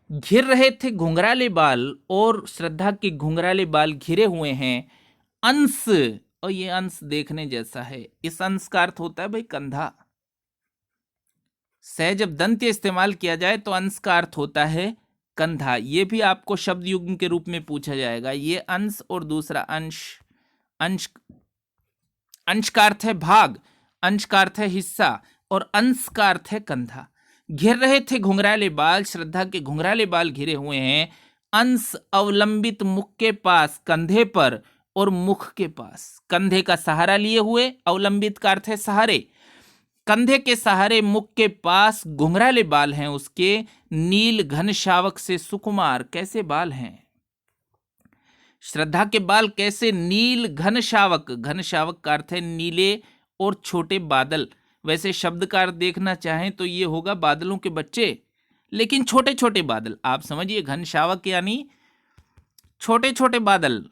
घिर रहे थे घुंघराले बाल, और श्रद्धा के घुंघराले बाल घिरे हुए हैं अंश, और ये अंश देखने जैसा है। इस अंश का अर्थ होता है भाई कंधा। सह जब दंत्य इस्तेमाल किया जाए तो अंश का अर्थ होता है कंधा। ये भी आपको शब्द युग्म के रूप में पूछा जाएगा। ये अंश और दूसरा अंश, अंश अंश का अर्थ है भाग, अंश का अर्थ है हिस्सा, और अंश का अर्थ है कंधा। घिर रहे थे घुंघराले बाल, श्रद्धा के घुंघराले बाल घिरे हुए हैं अंश अवलंबित मुख के पास, कंधे पर और मुख के पास। कंधे का सहारा लिए हुए, अवलंबित का अर्थ है सहारे, कंधे के सहारे मुख के पास घुंघराले बाल हैं उसके, नील घन शावक से सुकुमार। कैसे बाल हैं श्रद्धा के बाल, कैसे नील घन शावक, घन शावक का अर्थ है नीले और छोटे बादल। वैसे शब्द का अर्थ देखना चाहें तो ये होगा बादलों के बच्चे, लेकिन छोटे छोटे बादल आप समझिए। घन शावक यानी छोटे छोटे बादल।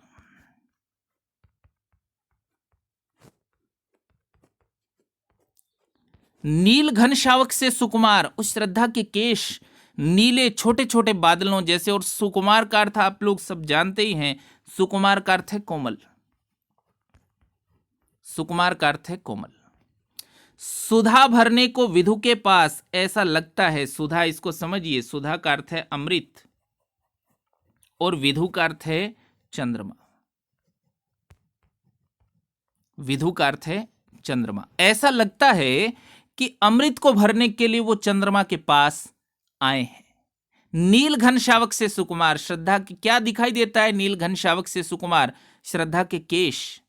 नील घन शावक से सुकुमार, उस श्रद्धा के केश नीले छोटे छोटे बादलों जैसे। और सुकुमार का अर्थ आप लोग सब जानते ही हैं, सुकुमार का अर्थ है कोमल, सुकुमार का अर्थ है कोमल। सुधा भरने को विधु के पास, ऐसा लगता है। सुधा, इसको समझिए, सुधा का अर्थ है अमृत और विधु का अर्थ है चंद्रमा, विधु का अर्थ है चंद्रमा। ऐसा लगता है कि अमृत को भरने के लिए वो चंद्रमा के पास आए हैं। नील घन शावक से सुकुमार, श्रद्धा की क्या दिखाई देता है नील घन शावक से सुकुमार, श्रद्धा के केश।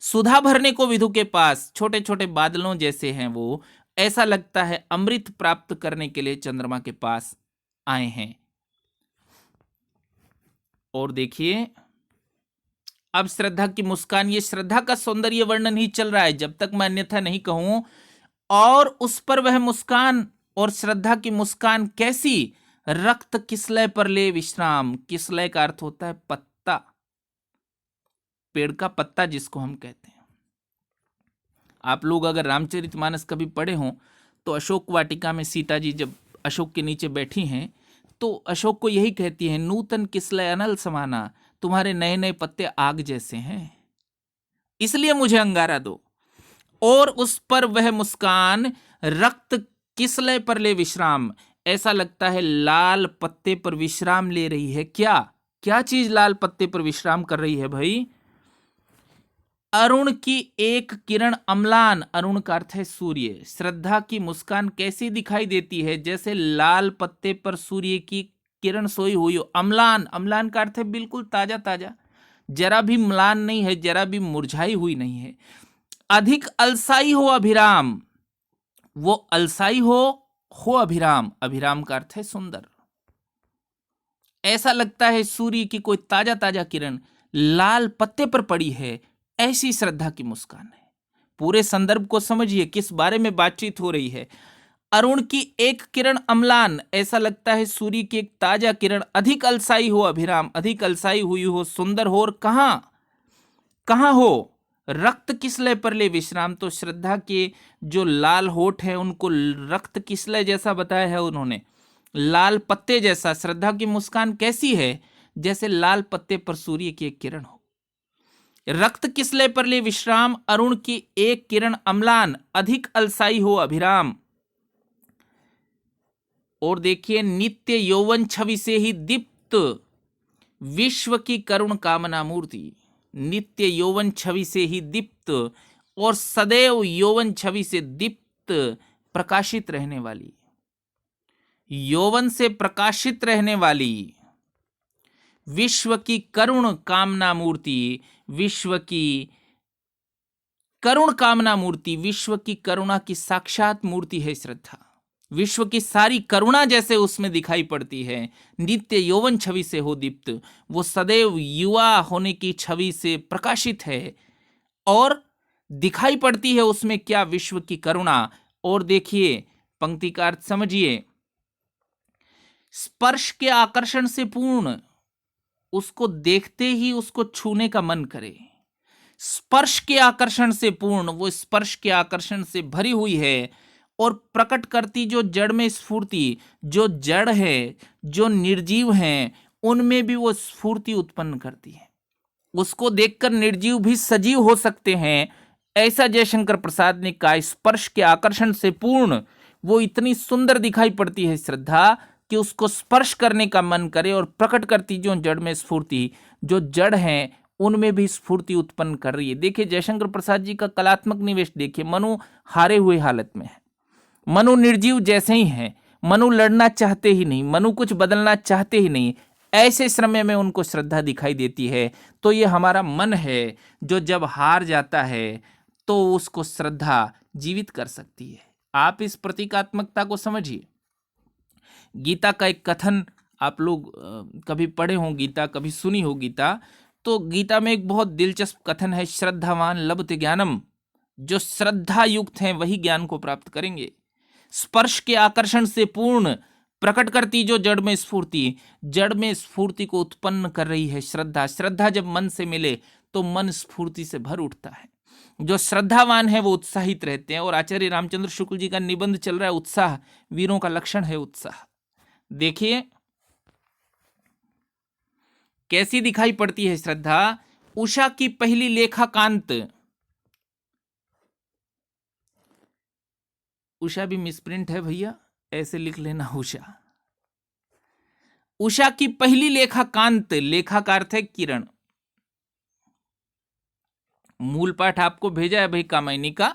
सुधा भरने को विधु के पास, छोटे छोटे बादलों जैसे हैं वो, ऐसा लगता है अमृत प्राप्त करने के लिए चंद्रमा के पास आए हैं। और देखिए, अब श्रद्धा की मुस्कान, ये श्रद्धा का सौंदर्य वर्णन ही चल रहा है, जब तक मैं अन्यथा नहीं कहूं। और उस पर वह मुस्कान, और श्रद्धा की मुस्कान कैसी, रक्त किसलय पर ले विश्राम। किसलय का अर्थ होता है पत्ता, पेड़ का पत्ता जिसको हम कहते हैं। आप लोग अगर रामचरितमानस कभी पढ़े हों तो अशोक वाटिका में सीता जी जब अशोक के नीचे बैठी हैं तो अशोक को यही कहती है, नूतन किसलय अनल समाना, तुम्हारे नए नए पत्ते आग जैसे हैं, इसलिए मुझे अंगारा दो। और उस पर वह मुस्कान, रक्त किसलय पर ले विश्राम, ऐसा लगता है लाल पत्ते पर विश्राम ले रही है। क्या क्या चीज लाल पत्ते पर विश्राम कर रही है भाई? अरुण की एक किरण अम्लान, अरुण का अर्थ है सूर्य। श्रद्धा की मुस्कान कैसी दिखाई देती है? जैसे लाल पत्ते पर सूर्य की किरण सोई हुई हो। अम्लान, अम्लान का अर्थ है बिल्कुल ताजा ताजा, जरा भी म्लान नहीं है, जरा भी मुरझाई हुई नहीं है। अधिक अलसाई हो अभिराम, वो अलसाई हो अभिराम, अभिराम का अर्थ है सुंदर। ऐसा लगता है सूर्य की कोई ताजा ताजा किरण लाल पत्ते पर पड़ी है, ऐसी श्रद्धा की मुस्कान है। पूरे संदर्भ को समझिए, किस बारे में बातचीत हो रही है। अरुण की एक किरण अम्लान, ऐसा लगता है सूर्य की एक ताजा किरण। अधिक अलसाई हो अभिराम, अधिक अलसाई हुई हो, सुंदर हो। और कहां कहां हो? रक्त किसलय पर ले विश्राम। तो श्रद्धा के जो लाल होठ है उनको रक्त किसलय जैसा बताया है उन्होंने, लाल पत्ते जैसा। श्रद्धा की मुस्कान कैसी है? जैसे लाल पत्ते पर सूर्य की एक किरण हो। रक्त किसलय पर ले विश्राम, अरुण की एक किरण अम्लान, अधिक अलसाई हो अभिराम। और देखिए, नित्य यौवन छवि से ही दीप्त, विश्व की करुण कामना मूर्ति। नित्य यौवन छवि से ही दीप्त, और सदैव यौवन छवि से दीप्त, प्रकाशित रहने वाली, यौवन से प्रकाशित रहने वाली, विश्व की करुण कामना मूर्ति, विश्व की करुण कामना मूर्ति, विश्व की करुणा की साक्षात मूर्ति है श्रद्धा। विश्व की सारी करुणा जैसे उसमें दिखाई पड़ती है। नित्य यौवन छवि से हो दीप्त, वो सदैव युवा होने की छवि से प्रकाशित है, और दिखाई पड़ती है उसमें क्या? विश्व की करुणा। और देखिए पंक्ति का अर्थ समझिए, स्पर्श के आकर्षण से पूर्ण, उसको देखते ही उसको छूने का मन करे। स्पर्श के आकर्षण से पूर्ण, वो स्पर्श के आकर्षण से भरी हुई है। और प्रकट करती जो जड़ में स्फूर्ति, जो जड़ है, जो निर्जीव हैं, उनमें भी वो स्फूर्ति उत्पन्न करती है। उसको देखकर निर्जीव भी सजीव हो सकते हैं, ऐसा जयशंकर प्रसाद ने कहा। स्पर्श के आकर्षण से पूर्ण वो इतनी सुंदर दिखाई पड़ती है श्रद्धा कि उसको स्पर्श करने का मन करे, और प्रकट करती जो जड़ में स्फूर्ति, जो जड़ हैं उनमें भी स्फूर्ति उत्पन्न कर रही है। देखिए जयशंकर प्रसाद जी का कलात्मक निवेश देखिए। मनु हारे हुए हालत में है, मनु निर्जीव जैसे ही हैं, मनु लड़ना चाहते ही नहीं, मनु कुछ बदलना चाहते ही नहीं, ऐसे समय में उनको श्रद्धा दिखाई देती है। तो ये हमारा मन है जो जब हार जाता है तो उसको श्रद्धा जीवित कर सकती है। आप इस प्रतीकात्मकता को समझिए। गीता का एक कथन, आप लोग कभी पढ़े हो गीता, कभी सुनी हो गीता, तो गीता में एक बहुत दिलचस्प कथन है, श्रद्धावान लभते ज्ञानम। जो श्रद्धा युक्त हैं वही ज्ञान को प्राप्त करेंगे। स्पर्श के आकर्षण से पूर्ण, प्रकट करती जो जड़ में स्फूर्ति, जड़ में स्फूर्ति को उत्पन्न कर रही है श्रद्धा। श्रद्धा जब मन से मिले तो मन स्फूर्ति से भर उठता है। जो श्रद्धावान है वो उत्साहित रहते हैं। और आचार्य रामचंद्र शुक्ल जी का निबंध चल रहा है, उत्साह वीरों का लक्षण है उत्साह। देखिए कैसी दिखाई पड़ती है श्रद्धा। उषा की पहली लेखा कांत, उषा भी मिसप्रिंट है भैया, ऐसे लिख लेना उषा। उषा की पहली लेखा कांत, लेखा का अर्थ है किरण। मूल पाठ आपको भेजा है भाई कामायनी का,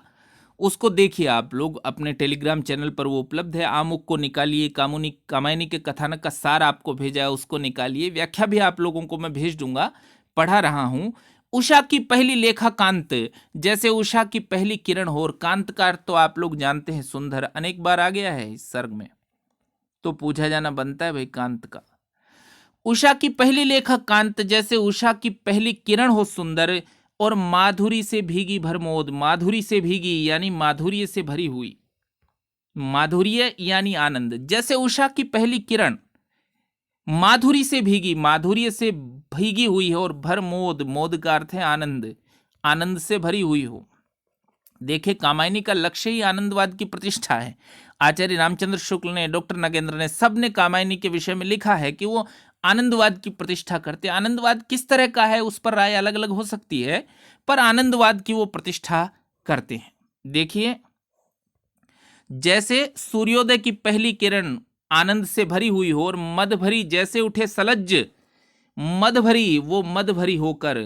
उसको देखिए आप लोग अपने टेलीग्राम चैनल पर, वो उपलब्ध है। आमुख को निकालिए, कामायनी के कथानक का सार आपको भेजा है, उसको निकालिए। व्याख्या भी आप लोगों को मैं भेज दूंगा, पढ़ा रहा हूं। उषा की पहली लेखा कांत, जैसे उषा की पहली किरण हो। और कांत का अर्थ तो आप लोग जानते हैं सुंदर, अनेक बार आ गया है इस सर्ग में, तो पूछा जाना बनता है भाई कांत का। उषा की पहली लेखक कांत, जैसे उषा की पहली किरण हो सुंदर, और माधुरी से भीगी भरमोद, माधुरी से भीगी यानी माधुर्य से भरी हुई, माधुर्य यानी आनंद। जैसे उषा की पहली किरण माधुरी से भीगी, माधुर्य से भीगी हुई है, और भरमोद, मोद का अर्थ है आनंद, आनंद से भरी हुई हो। देखिए, कामायनी का लक्ष्य ही आनंदवाद की प्रतिष्ठा है। आचार्य रामचंद्र शुक्ल ने, डॉक्टर नगेंद्र ने, सब ने कामायनी के विषय में लिखा है कि वो आनंदवाद की प्रतिष्ठा करते हैं। आनंदवाद किस तरह का है उस पर राय अलग अलग हो सकती है, पर आनंदवाद की वो प्रतिष्ठा करते हैं। देखिए, जैसे सूर्योदय की पहली किरण आनंद से भरी हुई हो, और मद भरी जैसे उठे सलज्ज, मद भरी, वो मद भरी होकर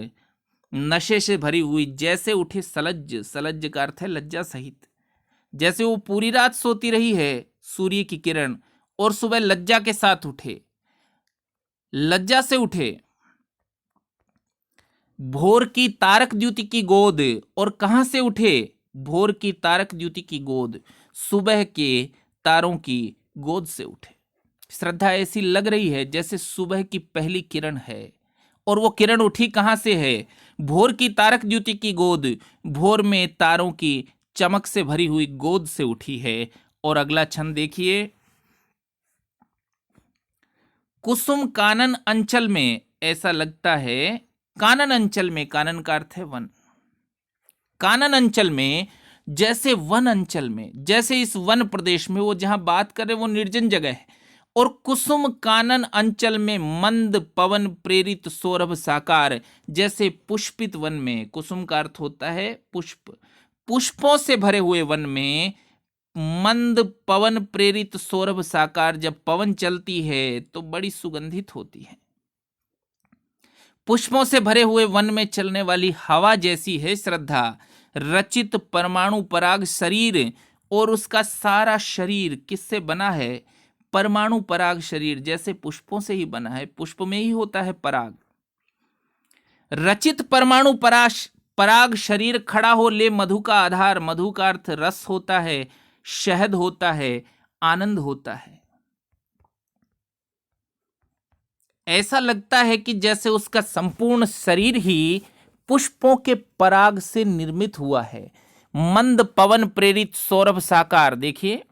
नशे से भरी हुई, जैसे उठे सलज्ज, सलज्ज का अर्थ है लज्जा सहित। जैसे वो पूरी रात सोती रही है सूर्य की किरण, और सुबह लज्जा के साथ उठे, लज्जा से उठे। भोर की तारक द्युति की गोद, और कहां से उठे? भोर की तारक द्युति की गोद, सुबह के तारों की गोद से उठे। श्रद्धा ऐसी लग रही है जैसे सुबह की पहली किरण है, और वो किरण उठी कहां से है? भोर की तारक द्युति की गोद, भोर में तारों की चमक से भरी हुई गोद से उठी है। और अगला छंद देखिए, कुसुम कानन अंचल में, ऐसा लगता है कानन अंचल में, कानन का अर्थ है वन, कानन अंचल में, जैसे वन अंचल में, जैसे इस वन प्रदेश में, वो जहां बात कर रहे वो निर्जन जगह है। और कुसुम कानन अंचल में मंद पवन प्रेरित सौरभ साकार, जैसे पुष्पित वन में, कुसुम का अर्थ होता है पुष्प, पुष्पों से भरे हुए वन में मंद पवन प्रेरित सौरभ साकार, जब पवन चलती है तो बड़ी सुगंधित होती है। पुष्पों से भरे हुए वन में चलने वाली हवा जैसी है श्रद्धा। रचित परमाणु पराग शरीर, और उसका सारा शरीर किससे बना है? परमाणु पराग शरीर, जैसे पुष्पों से ही बना है, पुष्प में ही होता है पराग। रचित परमाणु पराग शरीर खड़ा हो ले मधु का आधार, मधु का अर्थ रस होता है, शहद होता है, आनंद होता है। ऐसा लगता है कि जैसे उसका संपूर्ण शरीर ही पुष्पों के पराग से निर्मित हुआ है। मंद पवन प्रेरित सौरभ साकार, देखिए,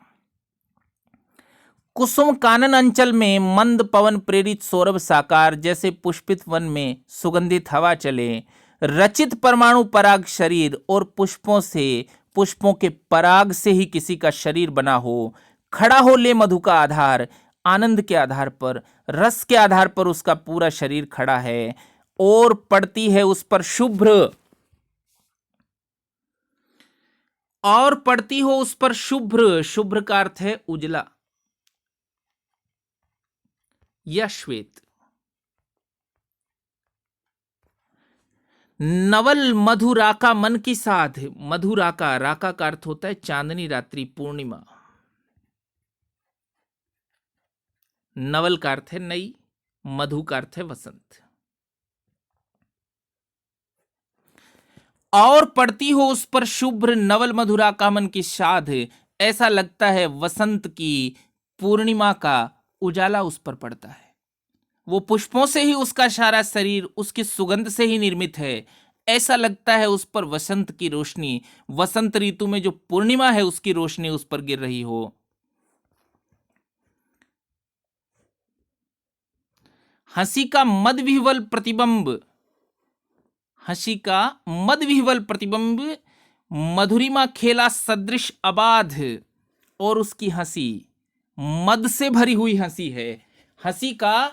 कुसुम कानन अंचल में मंद पवन प्रेरित सौरभ साकार, जैसे पुष्पित वन में सुगंधित हवा चले। रचित परमाणु पराग शरीर, और पुष्पों से, पुष्पों के पराग से ही किसी का शरीर बना हो। खड़ा हो ले मधु का आधार, आनंद के आधार पर, रस के आधार पर उसका पूरा शरीर खड़ा है। और पड़ती है उस पर शुभ्र, और पड़ती हो उस पर शुभ्र, शुभ्र का अर्थ है उजला या श्वेत। नवल मधुराका मन की साध, मधुराका, राका का अर्थ होता है चांदनी रात्रि, पूर्णिमा। नवल का अर्थ है नई, मधु का अर्थ है वसंत। और पड़ती हो उस पर शुभ्र नवल मधुरा का मन की साध, ऐसा लगता है वसंत की पूर्णिमा का उजाला उस पर पड़ता है। वो पुष्पों से ही उसका सारा शरीर उसकी सुगंध से ही निर्मित है। ऐसा लगता है उस पर वसंत की रोशनी, वसंत ऋतु में जो पूर्णिमा है उसकी रोशनी उस पर गिर रही हो। हंसी का मद विह्वल प्रतिबिंब, हंसी का मद विह्वल प्रतिबिंब, मधुरिमा खेला सदृश अबाध, और उसकी हंसी मद से भरी हुई हंसी है। हंसी का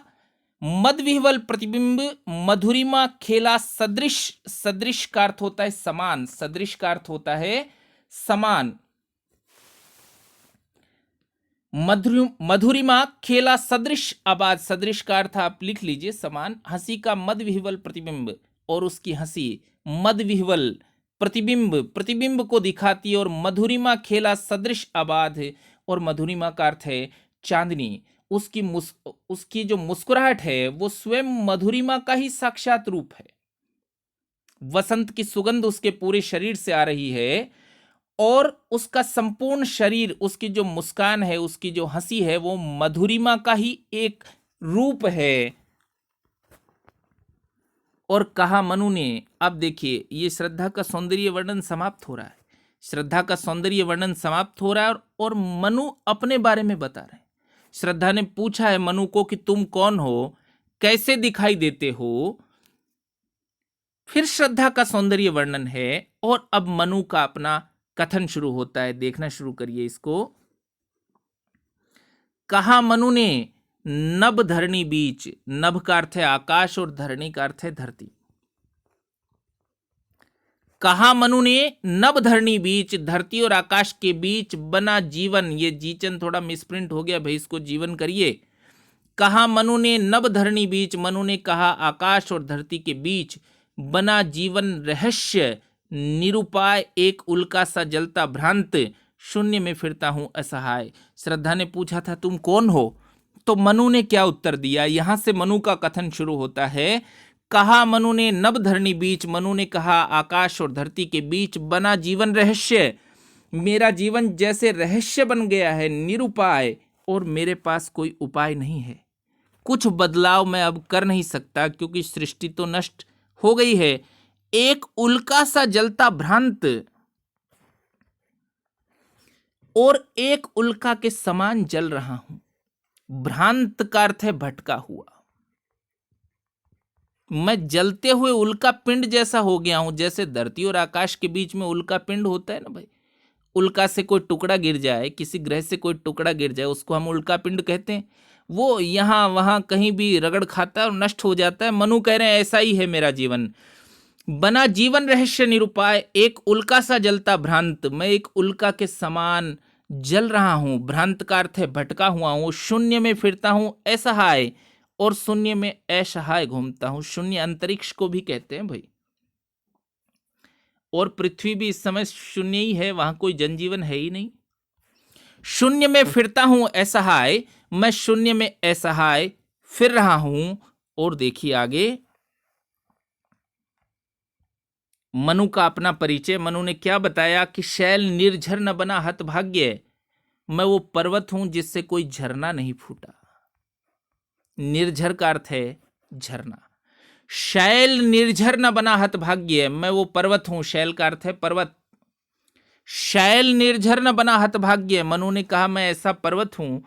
मद विह्वल प्रतिबिंब, मधुरिमा खेला सदृश, सदृश का अर्थ होता है समान, सदृश का अर्थ होता है समान। मधुरिमा खेला सदृश आबाद, सदृश का अर्थ आप लिख लीजिए समान। हंसी का मद विह्वल प्रतिबिंब, और उसकी हंसी मद विह्वल प्रतिबिंब, प्रतिबिंब को दिखाती है। और मधुरिमा खेला सदृश आबाद, और मधुरिमा का अर्थ है चांदनी। उसकी जो मुस्कुराहट है वो स्वयं मधुरिमा का ही साक्षात रूप है। वसंत की सुगंध उसके पूरे शरीर से आ रही है, और उसका संपूर्ण शरीर, उसकी जो मुस्कान है, उसकी जो हंसी है, वो मधुरिमा का ही एक रूप है। और कहा मनु ने, अब देखिए ये श्रद्धा का सौंदर्य वर्णन समाप्त हो रहा है, श्रद्धा का सौंदर्य वर्णन समाप्त हो रहा है और मनु अपने बारे में बता रहे हैं। श्रद्धा ने पूछा है मनु को कि तुम कौन हो, कैसे दिखाई देते हो। फिर श्रद्धा का सौंदर्य वर्णन है और अब मनु का अपना कथन शुरू होता है। देखना शुरू करिए इसको। कहा मनु ने, नभ धरणी बीच, नभ का अर्थ है आकाश और धरणी का अर्थ है धरती। कहा मनु ने, नभ धरणी बीच, धरती और आकाश के बीच बना जीवन, ये जीचन थोड़ा मिसप्रिंट हो गया भाई, इसको जीवन करिए। कहा मनु ने नभ धरणी बीच, मनु ने कहा आकाश और धरती के बीच बना जीवन रहस्य निरुपाय, एक उल्का सा जलता भ्रांत, शून्य में फिरता हूं असहाय। श्रद्धा ने पूछा था तुम कौन हो, तो मनु ने क्या उत्तर दिया। यहां से मनु का कथन शुरू होता है। कहा मनु ने नभ धरणी बीच, मनु ने कहा आकाश और धरती के बीच बना जीवन रहस्य, मेरा जीवन जैसे रहस्य बन गया है, निरुपाय, और मेरे पास कोई उपाय नहीं है। कुछ बदलाव मैं अब कर नहीं सकता क्योंकि सृष्टि तो नष्ट हो गई है। एक उल्का सा जलता भ्रांत, और एक उल्का के समान जल रहा हूं। भ्रांत का अर्थ है भटका हुआ। मैं जलते हुए उल्का पिंड जैसा हो गया हूं, जैसे धरती और आकाश के बीच में उल्का पिंड होता है ना भाई। उल्का से कोई टुकड़ा गिर जाए, किसी ग्रह से कोई टुकड़ा गिर जाए, उसको हम उल्का पिंड कहते हैं। वो यहां वहां कहीं भी रगड़ खाता है और नष्ट हो जाता है। मनु कह रहे हैं ऐसा ही है मेरा जीवन। बना जीवन रहस्य निरुपाय, एक उल्का सा जलता भ्रांत, मैं एक उल्का के समान जल रहा हूं। भ्रांत का अर्थ है भटका हुआ हूं। शून्य में फिरता हूं असहाय, और शून्य में असहाय घूमता हूं। शून्य अंतरिक्ष को भी कहते हैं भाई, और पृथ्वी भी इस समय शून्य ही है, वहां कोई जनजीवन है ही नहीं। शून्य में फिरता हूं असहाय, मैं शून्य में असहाय फिर रहा हूं। और देखिए आगे मनु का अपना परिचय। मनु ने क्या बताया कि शैल निर्झर न बना हतभाग्य, मैं वो पर्वत हूं जिससे कोई झरना नहीं फूटा। निर्झर का अर्थ है झरना। शैल निर्झर न बना हतभाग्य, मैं वो पर्वत हूं। शैल का अर्थ है पर्वत। शैल निर्झर न बना हतभाग्य, मनु ने कहा मैं ऐसा पर्वत हूं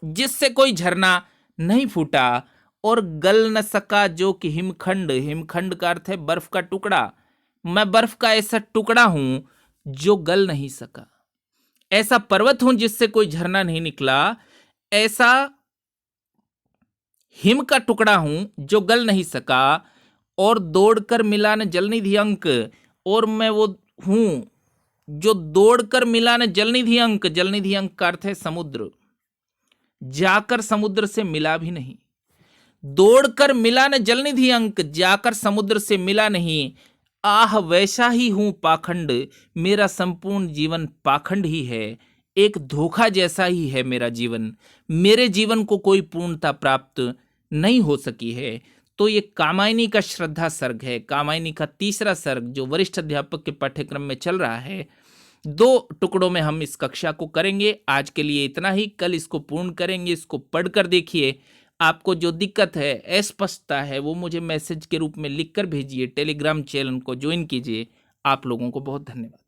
जिससे कोई झरना नहीं फूटा, और गल न सका जो कि हिमखंड। हिमखंड का अर्थ है बर्फ का टुकड़ा। मैं बर्फ का ऐसा टुकड़ा हूं जो गल नहीं सका। ऐसा पर्वत हूं जिससे कोई झरना नहीं निकला। ऐसा हिम का टुकड़ा हूं जो गल नहीं सका, और दौड़कर मिला न जलनिधि अंक, और मैं वो हूं जो दौड़कर मिला न जलनिधि अंक। जलनिधि अंक का अर्थ है समुद्र, जाकर समुद्र से मिला भी नहीं। दौड़कर मिला न जलनिधि अंक, जाकर समुद्र से मिला नहीं। आह वैसा ही हूं पाखंड, मेरा संपूर्ण जीवन पाखंड ही है। एक धोखा जैसा ही है मेरा जीवन। मेरे जीवन को कोई पूर्णता प्राप्त नहीं हो सकी है। तो ये कामायनी का श्रद्धा सर्ग है, कामायनी का तीसरा सर्ग जो वरिष्ठ अध्यापक के पाठ्यक्रम में चल रहा है। 2 टुकड़ों में हम इस कक्षा को करेंगे। आज के लिए इतना ही, कल इसको पूर्ण करेंगे। इसको पढ़कर देखिए, आपको जो दिक्कत है, अस्पष्टता है, वो मुझे मैसेज के रूप में लिखकर भेजिए। टेलीग्राम चैनल को ज्वाइन कीजिए। आप लोगों को बहुत धन्यवाद।